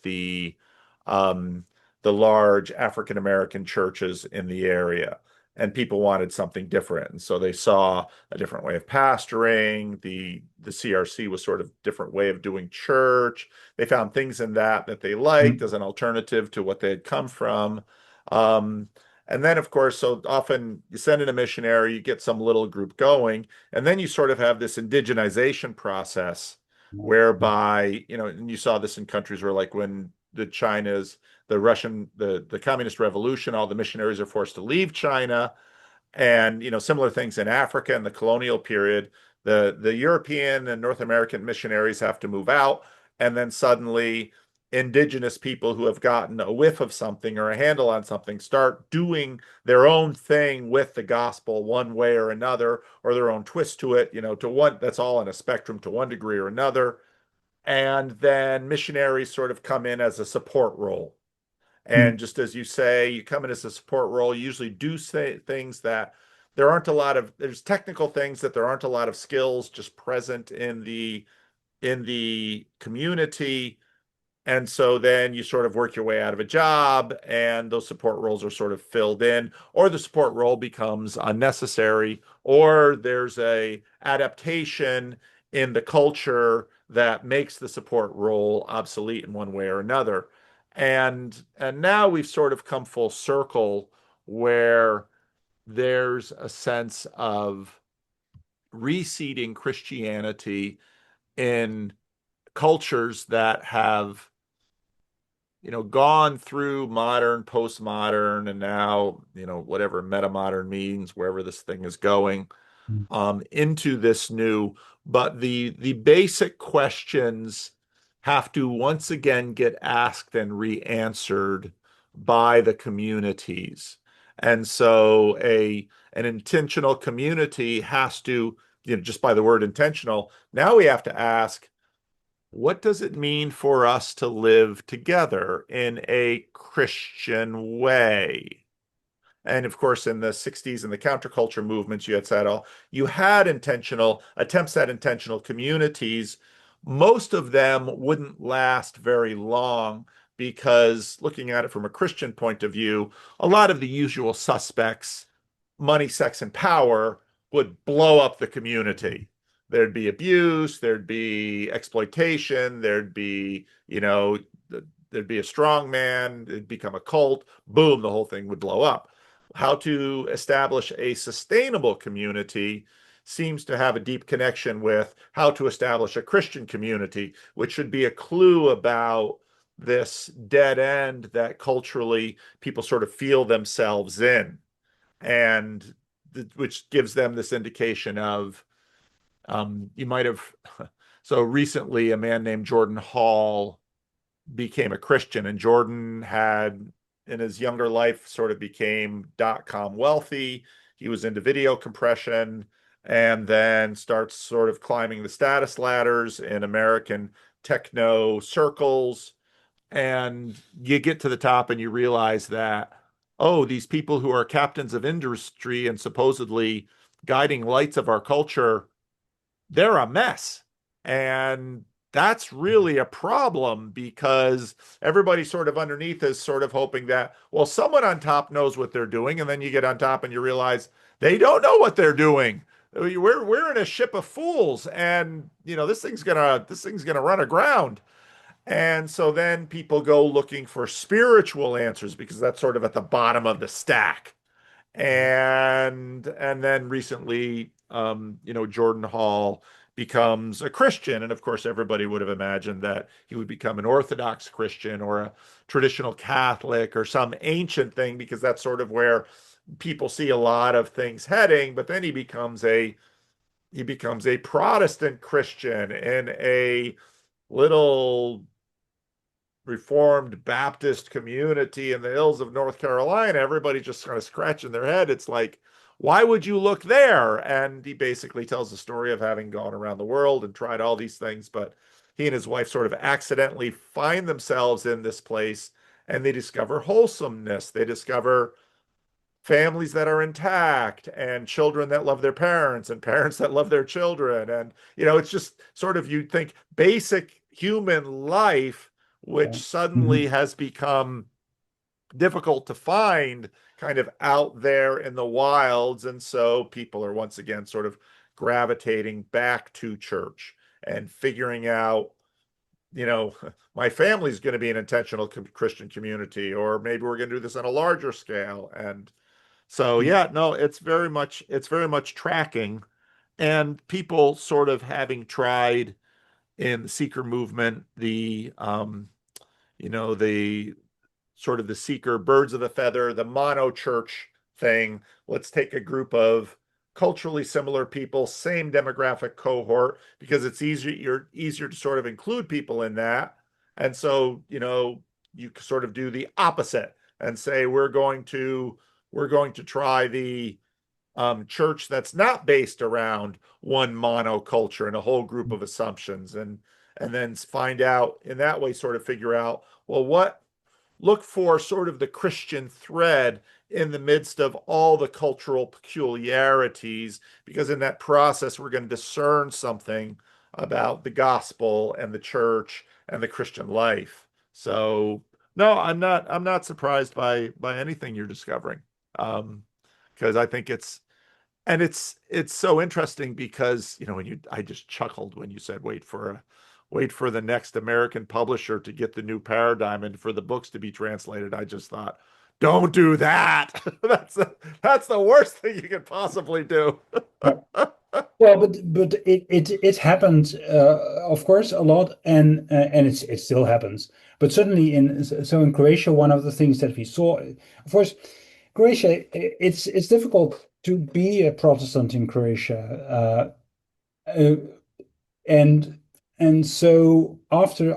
um, the large African American churches in the area, and people wanted something different. And so they saw a different way of pastoring. The CRC was sort of different way of doing church. They found things in that they liked mhm, as an alternative to what they had come from. Um, and then, of course, so often you send in a missionary, you get some little group going, and then you sort of have this indigenization process whereby, you know, and you saw this in countries where, like, when the communist revolution, all the missionaries are forced to leave China, and you know, similar things in Africa in the colonial period. The European and North American missionaries have to move out, and then suddenly indigenous people who have gotten a whiff of something or a handle on something start doing their own thing with the gospel one way or another, or their own twist to it, you know, to one, that's all in a spectrum to one degree or another. And then missionaries sort of come in as a support role. mhm, And just as you say, you come in as a support role, you usually do say things that there aren't a lot of, there's technical things that there aren't a lot of skills just present in the community. And so then you sort of work your way out of a job, and those support roles are sort of filled in, or the support role becomes unnecessary, or there's a adaptation in the culture that makes the support role obsolete in one way or another. And now we've sort of come full circle where there's a sense of reseeding Christianity in cultures that have, you know, gone through modern, postmodern, and now, you know, whatever meta modern means, wherever this thing is going, mhm, into this new. But the basic questions have to once again get asked and re-answered by the communities. And so a an intentional community has to just by the word intentional. Now we have to ask, what does it mean for us to live together in a Christian way? And of course, in the 60s and the counterculture movements, you had intentional attempts at intentional communities. Most of them wouldn't last very long because, looking at it from a Christian point of view, a lot of the usual suspects, money, sex, and power, would blow up the community. There'd be abuse, there'd be exploitation, there'd be a strong man, it'd become a cult, boom, the whole thing would blow up. How to establish a sustainable community seems to have a deep connection with how to establish a Christian community, which should be a clue about this dead end that culturally people sort of feel themselves in, and which gives them this indication of you might have. So recently, a man named Jordan Hall became a Christian, and Jordan had in his younger life sort of became dot-com wealthy. He was into video compression and then starts sort of climbing the status ladders in American techno circles. And you get to the top and you realize that, oh, these people who are captains of industry and supposedly guiding lights of our culture, they're a mess. And that's really a problem because everybody sort of underneath is sort of hoping that, well, someone on top knows what they're doing. And then you get on top and you realize they don't know what they're doing. We're in a ship of fools, and this thing's gonna run aground. And so then people go looking for spiritual answers because that's sort of at the bottom of the stack. And then recently, Jordan Hall becomes a Christian, and of course, everybody would have imagined that he would become an Orthodox Christian or a traditional Catholic or some ancient thing, because that's sort of where people see a lot of things heading. But then he becomes a Protestant Christian in a little Reformed Baptist community in the hills of North Carolina. Everybody just kind of scratching their head. It's like, why would you look there? And he basically tells the story of having gone around the world and tried all these things, but he and his wife sort of accidentally find themselves in this place, and they discover wholesomeness. They discover families that are intact, and children that love their parents, and parents that love their children. And, it's just sort of, you'd think, basic human life, which Yeah. suddenly has become difficult to find kind of out there in the wilds. And so people are once again sort of gravitating back to church and figuring out, my family's going to be an intentional Christian community, or maybe we're going to do this on a larger scale. And so, yeah, no, it's very much tracking, and people sort of having tried in the seeker movement, the sort of the seeker birds of a feather, the mono church thing. Let's take a group of culturally similar people, same demographic cohort, because it's easier to sort of include people in that. And so, you sort of do the opposite and say, we're going to try the church that's not based around one monoculture and a whole group of assumptions, and then find out in that way, sort of figure out, well, look for sort of the Christian thread in the midst of all the cultural peculiarities, because in that process we're going to discern something about the gospel and the church and the Christian life. So no, I'm not surprised by anything you're discovering. Because I think it's so interesting, because I just chuckled when you said wait for the next American publisher to get the new paradigm and for the books to be translated. I just thought, don't do that. That's the worst thing you could possibly do. Yeah. Well, but it happened, of course, a lot, and it still happens. But certainly in Croatia, one of the things that we saw, of course, Croatia, it's difficult to be a Protestant in Croatia, uh, and so after the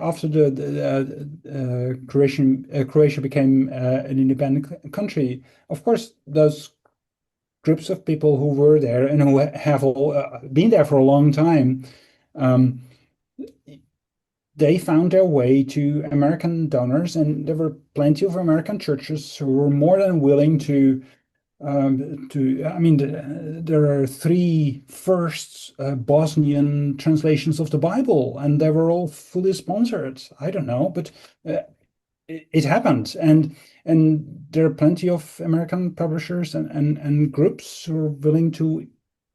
Croatia became an independent country, of course, those groups of people who were there and who have been there for a long time, um, they found their way to American donors, and there were plenty of American churches who were more than willing I mean, there are three first Bosnian translations of the Bible, and they were all fully sponsored. I don't know, but it happened, and there are plenty of American publishers and groups who are willing to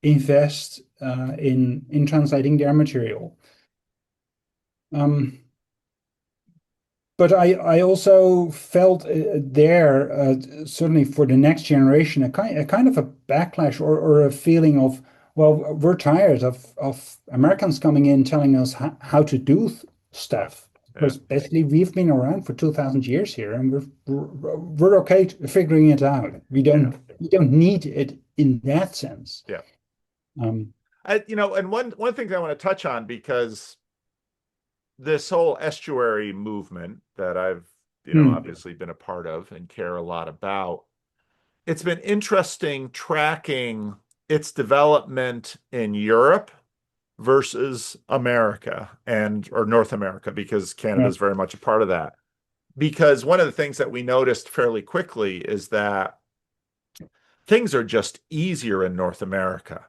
invest in translating their material. But I also felt there, certainly for the next generation, a kind of a backlash or a feeling of, well, we're tired of Americans coming in telling us how to do stuff. Because basically we've been around for 2,000 years here, and we're okay figuring it out. We don't need it in that sense. Yeah. Um, and one thing I want to touch on, because this whole estuary movement that I've, obviously been a part of and care a lot about, it's been interesting tracking its development in Europe versus America or North America, because Canada is very much a part of that. Because one of the things that we noticed fairly quickly is that things are just easier in North America.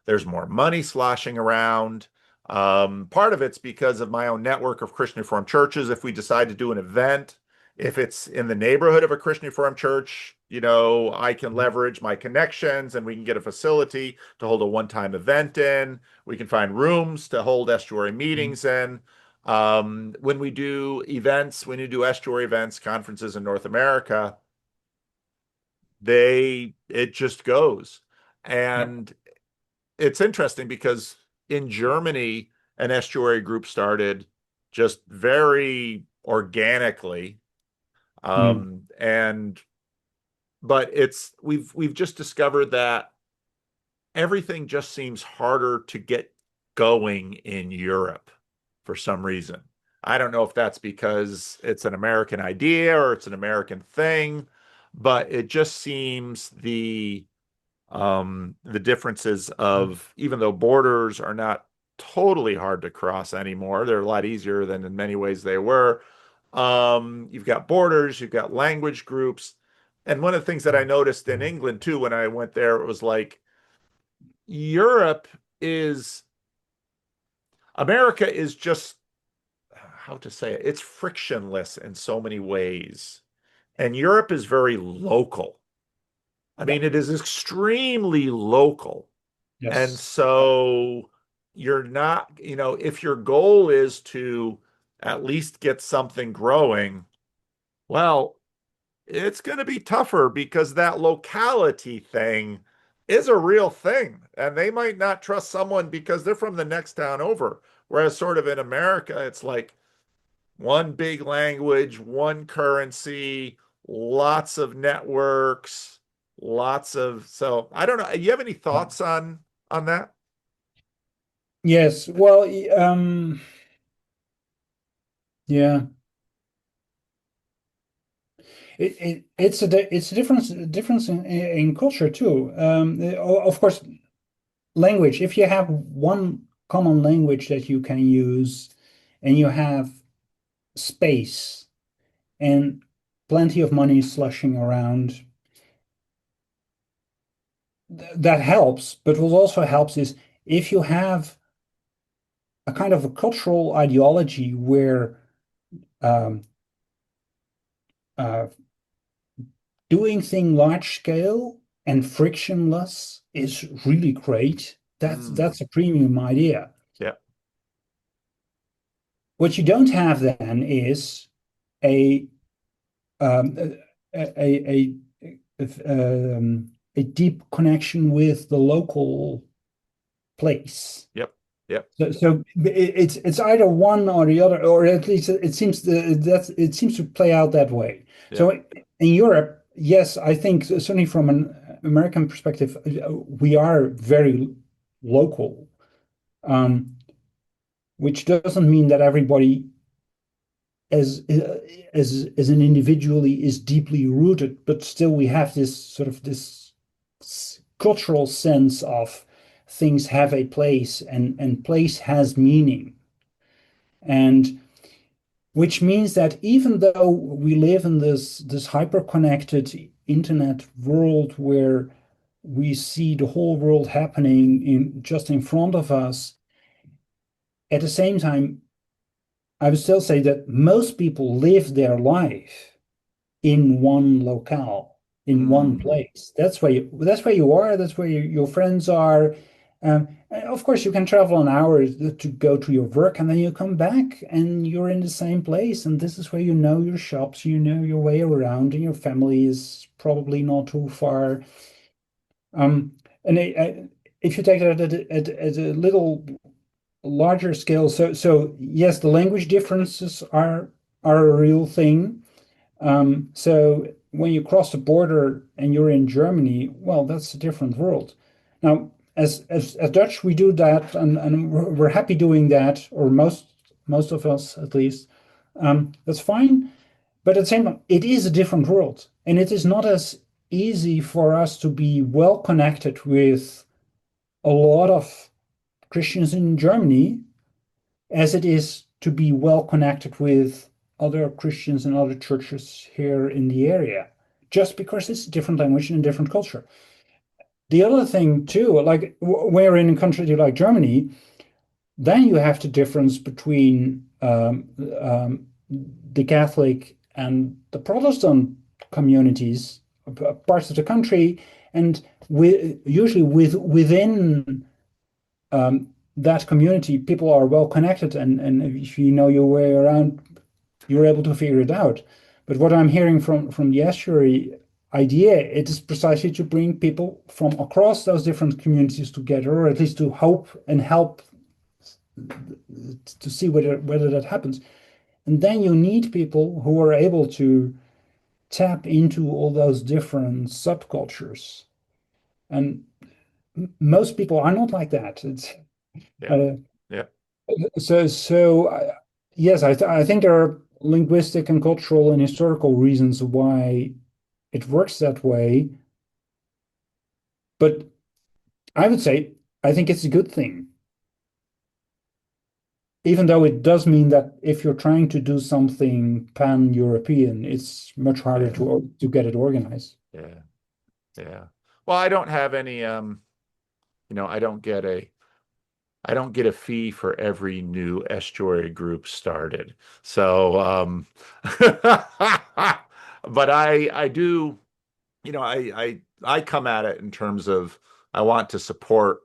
There's more money sloshing around. Part of it's because of my own network of Christian Reformed churches. If we decide to do an event, if it's in the neighborhood of a Christian Reformed church, I can leverage my connections and we can get a facility to hold a one-time event in. We can find rooms to hold estuary meetings in. When we do events, when you do estuary events, conferences in North America, it just goes. And it's interesting because in Germany, an estuary group started just very organically. But we've just discovered that everything just seems harder to get going in Europe for some reason. I don't know if that's because it's an American idea or it's an American thing, but it just seems the differences of, even though borders are not totally hard to cross anymore, they're a lot easier than in many ways they were. You've got borders, you've got language groups. And one of the things that I noticed in England too, when I went there, it was like America is just, how to say it, it's frictionless in so many ways. And Europe is very local. I mean, it is extremely local. Yes. And so you're not, if your goal is to at least get something growing, well, it's going to be tougher because that locality thing is a real thing. And they might not trust someone because they're from the next town over. Whereas sort of in America, it's like one big language, one currency, lots of networks, so I don't know. You have any thoughts on that? Yes. Well, yeah. It's a difference in culture too. Of course, language. If you have one common language that you can use, and you have space and plenty of money slushing around, that helps. But what also helps is if you have a kind of a cultural ideology where um, uh, doing things large scale and frictionless is really great. That's a premium idea. Yeah. What you don't have then is a um, a, a deep connection with the local place. Yep. Yep. So it's either one or the other, or at least it seems it seems to play out that way. Yeah. So in Europe, yes, I think certainly from an American perspective, we are very local, which doesn't mean that everybody as an individually is deeply rooted, but still we have this sort of this cultural sense of things have a place and place has meaning. And which means that even though we live in this hyper-connected internet world where we see the whole world happening just in front of us, at the same time, I would still say that most people live their life in one locale, in one Mm. place. That's where you are, that's where your friends are. And of course, you can travel an hour to go to your work, and then you come back and you're in the same place. And this is where you know your shops, you know your way around, and your family is probably not too far. Um, and if you take that at a little larger scale, so yes, the language differences are a real thing. So when you cross the border and you're in Germany, well, that's a different world. Now, as Dutch, we do that, and we're happy doing that, or most of us at least. That's fine. But at the same time, it is a different world, and it is not as easy for us to be well connected with a lot of Christians in Germany as it is to be well connected with other Christians and other churches here in the area, just because it's a different language and a different culture. The other thing too, like we're in a country like Germany, then you have the difference between the Catholic and the Protestant communities, parts of the country, and usually within that community, people are well connected, and if you know your way around, you're able to figure it out. But what I'm hearing from the estuary idea, it is precisely to bring people from across those different communities together, or at least to hope and help to see whether that happens. And then you need people who are able to tap into all those different subcultures. And most people are not like that. It's Yeah. uh, Yeah. so yes, I think there are linguistic and cultural and historical reasons why it works that way. But I would say I think it's a good thing, even though it does mean that if you're trying to do something pan-European, it's much harder Yeah. to get it organized. Yeah. Yeah. Well, I don't have any I don't get a fee for every new estuary group started. So but I do, I come at it in terms of I want to support,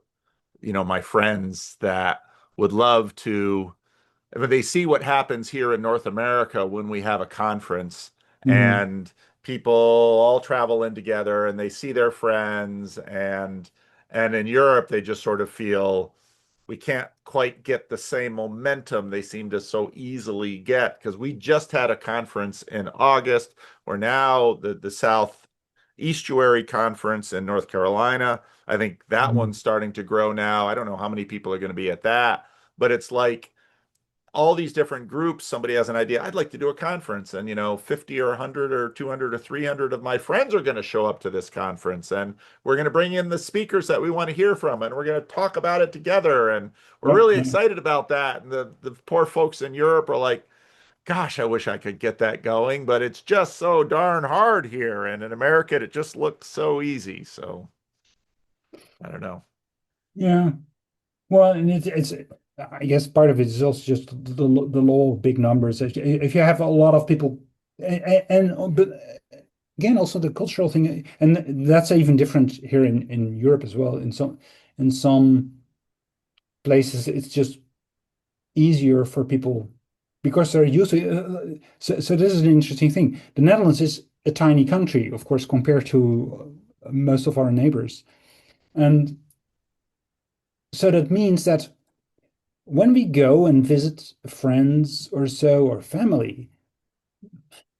my friends that would love to, but they see what happens here in North America when we have a conference Mhm. and people all travel in together and they see their friends, and in Europe they just sort of feel we can't quite get the same momentum they seem to so easily get, because we just had a conference in August. We're now the South Estuary Conference in North Carolina. I think that Mhm. one's starting to grow now. I don't know how many people are going to be at that, but it's like all these different groups, somebody has an idea, I'd like to do a conference, and 50 or 100 or 200 or 300 of my friends are going to show up to this conference, and we're going to bring in the speakers that we want to hear from, and we're going to talk about it together, and we're Yeah, really yeah. excited about that. And the poor folks in Europe are like, gosh, I wish I could get that going, but it's just so darn hard here, and in America it just looks so easy. So I don't know. Yeah. Well, and it's I guess part of it is also just the law of big numbers. If you have a lot of people, but again, also the cultural thing, and that's even different here in Europe as well. In some places, it's just easier for people because they're used to. So this is an interesting thing. The Netherlands is a tiny country, of course, compared to most of our neighbors, and so that means that when we go and visit friends or so or family,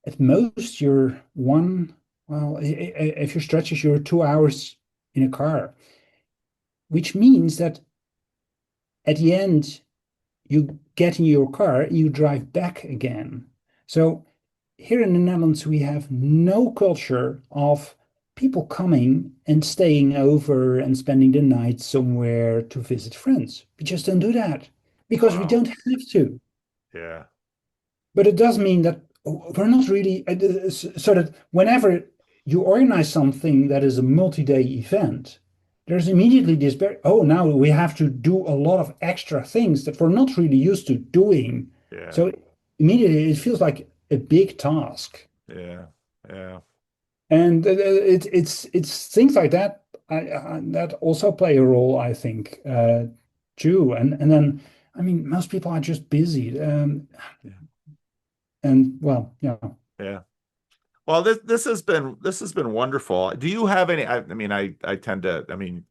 at most you're well, if you stretch it, you're 2 hours in a car, which means that at the end, you get in your car and you drive back again. So here in the Netherlands, we have no culture of people coming and staying over and spending the night somewhere to visit friends. We just don't do that because we Wow. don't have to. Yeah. But it does mean that we're not really, so that whenever you organize something that is a multi-day event, there's immediately this, oh, now we have to do a lot of extra things that we're not really used to doing. Yeah. So immediately it feels like a big task. Yeah. Yeah. And it's things like that that also play a role, I think, too. And then, I mean, most people are just busy. Yeah. And well, yeah. Yeah. Well, this has been wonderful. Do you have any? I mean, I tend to. I mean,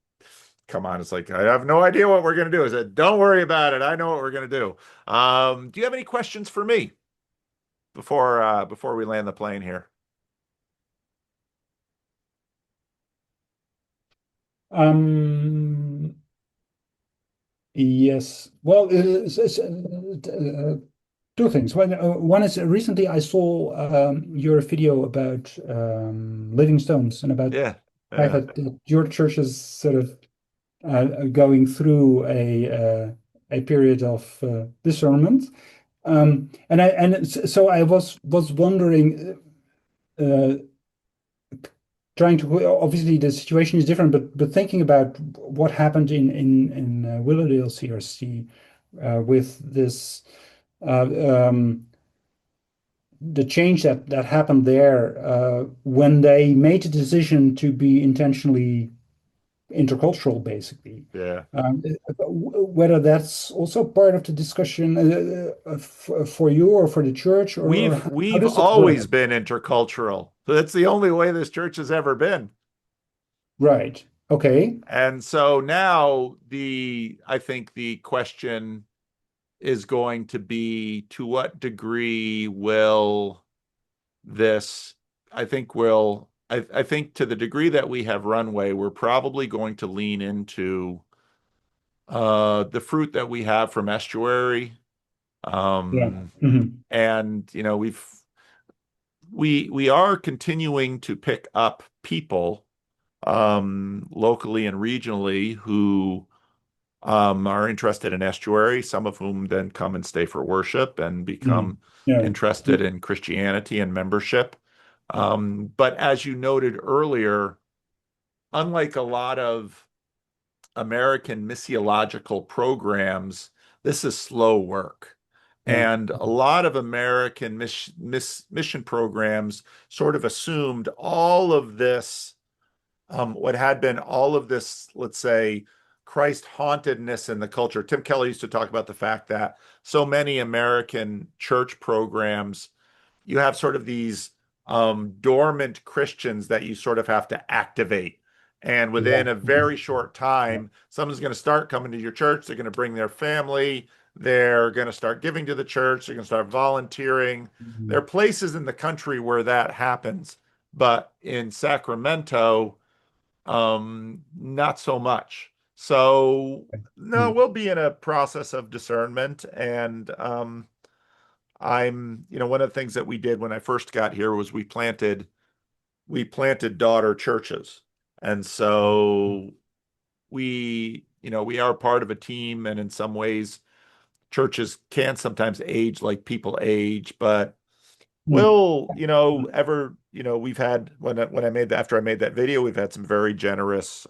come on, it's like I have no idea what we're gonna do. I said, don't worry about it. I know what we're gonna do. Do you have any questions for me before we land the plane here? Um, yes. Well, two things. One is recently I saw your video about living stones and about Yeah. the fact Yeah. that your church is sort of going through a period of discernment. So I was wondering, uh, trying to obviously the situation is different, but thinking about what happened in Willowdale CRC with this the change that happened there when they made the decision to be intentionally intercultural, basically. Yeah. Whether that's also part of the discussion for you or for the church, or We've how we've does it always work? been intercultural. That's the only way this church has ever been. Right. Okay. And so now I think the question is going to be to what degree will this, I think to the degree that we have runway, we're probably going to lean into the fruit that we have from estuary. Yeah. Um, Mhm. and we are continuing to pick up people locally and regionally who are interested in estuary, some of whom then come and stay for worship and Mhm. become Yeah. interested in Christianity and membership. But as you noted earlier, unlike a lot of American missiological programs, this is slow work. Yeah. And a lot of American mission programs sort of assumed all of this, what had been all of this, let's say, Christ hauntedness in the culture. Tim Keller used to talk about the fact that so many American church programs, you have sort of these dormant Christians that you sort of have to activate. And Yeah. within a Mhm. very short Yeah. time, someone's going to start coming to your church. They're going to bring their family. They're going to start giving to the church. They're going to start volunteering. There are Mhm. places in the country where that happens. But in Sacramento, not so much. So, no, Mhm. we'll be in a process of discernment. And one of the things that we did when I first got here was we planted daughter churches. And so we are part of a team, and in some ways churches can sometimes age like people age, but Mhm. we've had when I made that after I made that video, we've had some very generous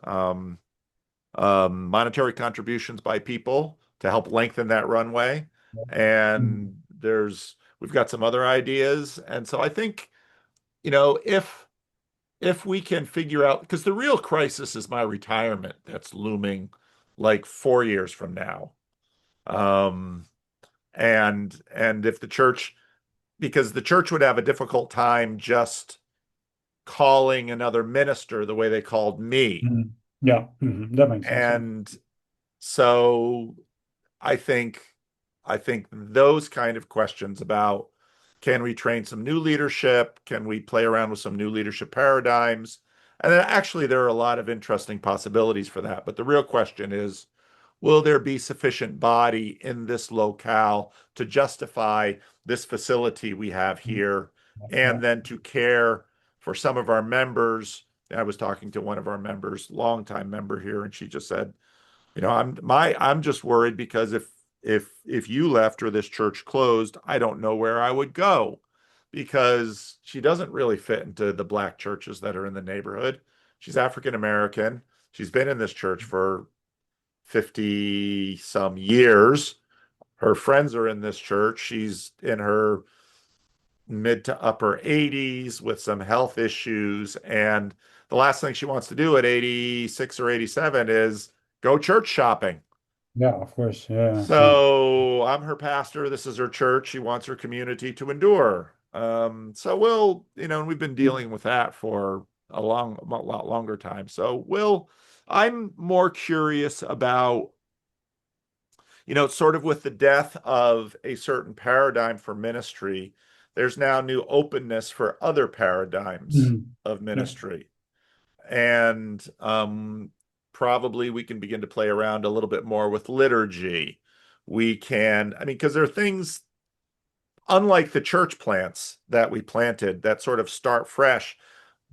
monetary contributions by people to help lengthen that runway. Mhm. And we've got some other ideas. And so I think, if we can figure out, because the real crisis is my retirement that's looming like 4 years from now. Um, and if the church, because the church would have a difficult time just calling another minister the way they called me. Mhm. Yeah. Mhm. That makes sense. Yeah. And so I think I think those kind of questions about, can we train some new leadership? Can we play around with some new leadership paradigms? And then actually there are a lot of interesting possibilities for that. But the real question is, will there be sufficient body in this locale to justify this facility we have Mhm. here, Yeah. and then to care for some of our members I was talking to one of our members, longtime member here, and she just said, I'm just worried because if you left or this church closed, I don't know where I would go because she doesn't really fit into the black churches that are in the neighborhood. She's African American. She's been in this church for 50 some years. Her friends are in this church. She's in her mid to upper 80s with some health issues. And the last thing she wants to do at 86 or 87 is go church shopping. Yeah, of course. Yeah, yeah. So I'm her pastor. This is her church. She wants her community to endure. So and we've been dealing with that for a lot longer time. I'm more curious about, sort of with the death of a certain paradigm for ministry, there's now new openness for other paradigms Mhm. of Yeah. ministry. And probably we can begin to play around a little bit more with liturgy. Because there are things, unlike the church plants that we planted that sort of start fresh,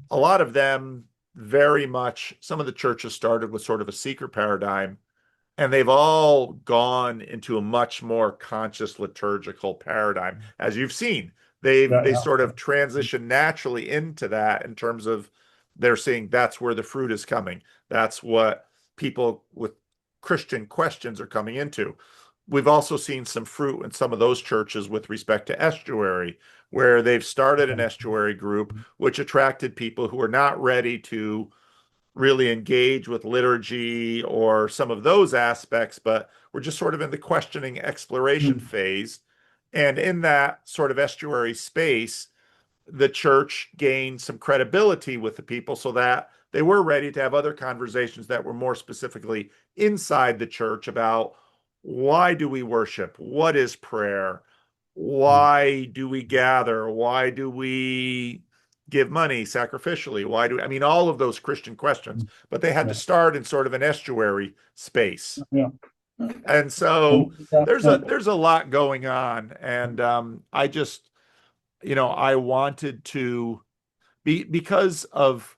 a lot of them very much, some of the churches started with sort of a seeker paradigm, and they've all gone into a much more conscious liturgical paradigm. As you've seen, Yeah, they yeah. sort of transition naturally into that in terms of they're seeing that's where the fruit is coming. That's what people with Christian questions are coming into. We've also seen some fruit in some of those churches with respect to estuary, where they've started an estuary group, which attracted people who are not ready to really engage with liturgy or some of those aspects, but we're just sort of in the questioning exploration Mm. phase. And in that sort of estuary space, the church gained some credibility with the people so that they were ready to have other conversations that were more specifically inside the church about why do we worship? What is prayer? Mm. Why do we gather? Why do we give money sacrificially? All of those Christian questions, Mm. but they had to Yeah, start in sort of an estuary space. yeah. And so Yeah, yeah. there's a lot going on. And I just, I wanted to because of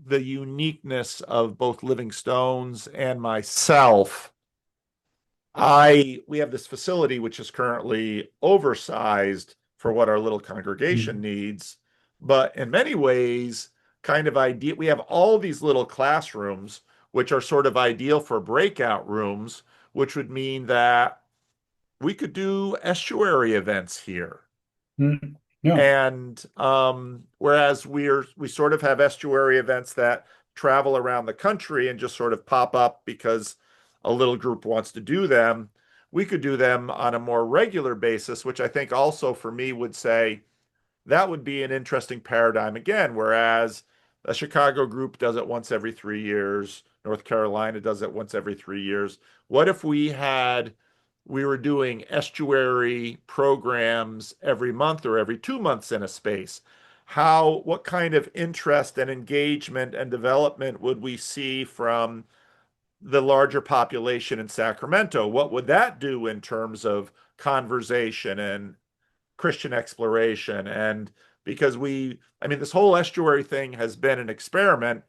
the uniqueness of both Living Stones and myself. We have this facility which is currently oversized for what our little congregation Mm. needs, but in many ways, kind of ideal. We have all these little classrooms which are sort of ideal for breakout rooms, which would mean that we could do estuary events here. Mm. Yeah. And whereas we sort of have estuary events that travel around the country and just sort of pop up because a little group wants to do them, we could do them on a more regular basis, which I think also for me would say that would be an interesting paradigm again. Whereas a Chicago group does it once every 3 years, North Carolina does it once every 3 years. What if we were doing estuary programs every month or every 2 months in a space? What kind of interest and engagement and development would we see from the larger population in Sacramento? What would that do in terms of conversation and Christian exploration? And because this whole estuary thing has been an experiment.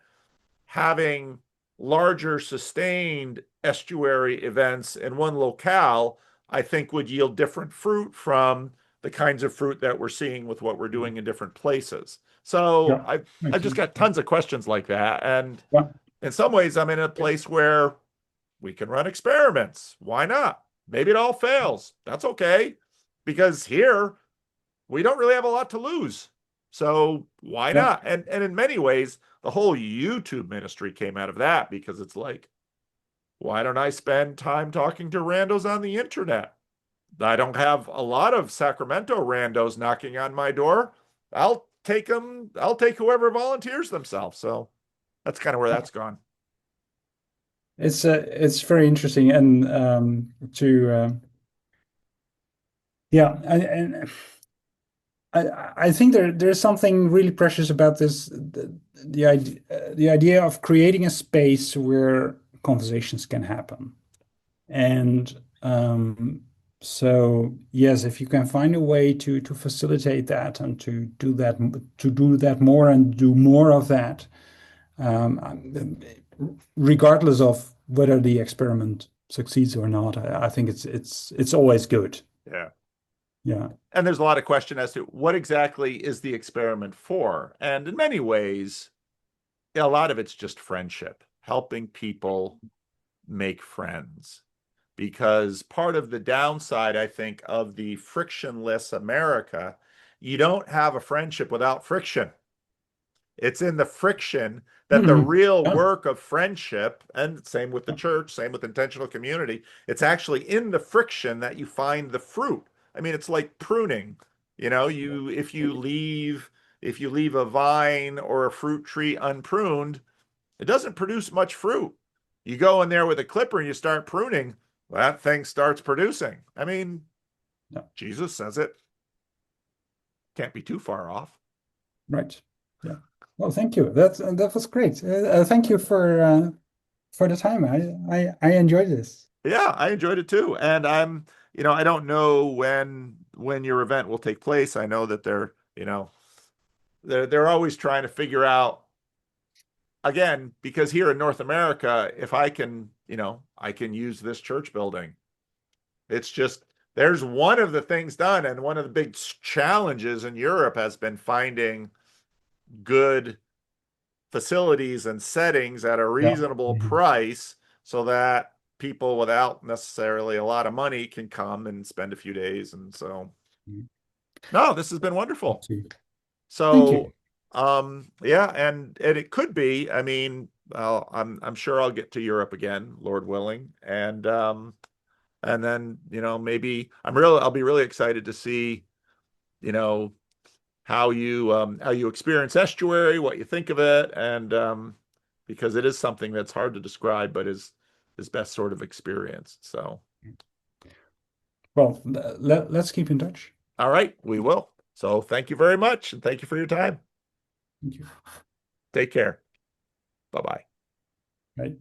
Having larger sustained estuary events in one locale, I think would yield different fruit from the kinds of fruit that we're seeing with what we're doing in different places. So Yeah. I've Makes just sense. got tons of questions like that. And Yeah. in some ways, I'm in a place where we can run experiments. Why not? Maybe it all fails. That's okay. Because here we don't really have a lot to lose. So why Yeah. not? And in many ways, the whole YouTube ministry came out of that because it's like, why don't I spend time talking to randos on the internet? I don't have a lot of Sacramento randos knocking on my door. I'll take them. I'll take whoever volunteers themselves. So that's kind of where that's gone. It's very interesting and to yeah, and I think there's something really precious about this the idea of creating a space where conversations can happen. And So yes, if you can find a way to facilitate that and to do that more and do more of that, regardless of whether the experiment succeeds or not, I think it's always good. Yeah. Yeah. And there's a lot of question as to what exactly is the experiment for. And in many ways, a lot of it's just friendship, helping people make friends. Because part of the downside, I think, of the frictionless America, you don't have a friendship without friction. It's in the friction that the real Yeah. work of friendship, and same with the church, same with intentional community, it's actually in the friction that you find the fruit. I mean, it's like pruning. You know, if you leave a vine or a fruit tree unpruned, it doesn't produce much fruit. You go in there with a clipper and you start pruning, that thing starts producing. I mean, Yeah. Jesus says it. Can't be too far off. Right. Yeah. Well, thank you. That was great. Thank you for the time. I enjoyed this. Yeah, I enjoyed it too. And I don't know when your event will take place. I know that they're always trying to figure out again, because here in North America, if I can use this church building. It's just there's one of the things done, and one of the big challenges in Europe has been finding good facilities and settings at a Yeah. reasonable Mhm. price so that people without necessarily a lot of money can come and spend a few days. And so, Mhm. no, this has been wonderful. Thank you. So, yeah, and it could be. I mean, I'm sure I'll get to Europe again, Lord willing, and then maybe I'll be really excited to see you know how you experience estuary, what you think of it, and because it is something that's hard to describe, but is best sort of experienced. So, Well, let's keep in touch. all right, we will. So, thank you very much, and thank you for your time. Thank you. Take care. Bye bye. Right.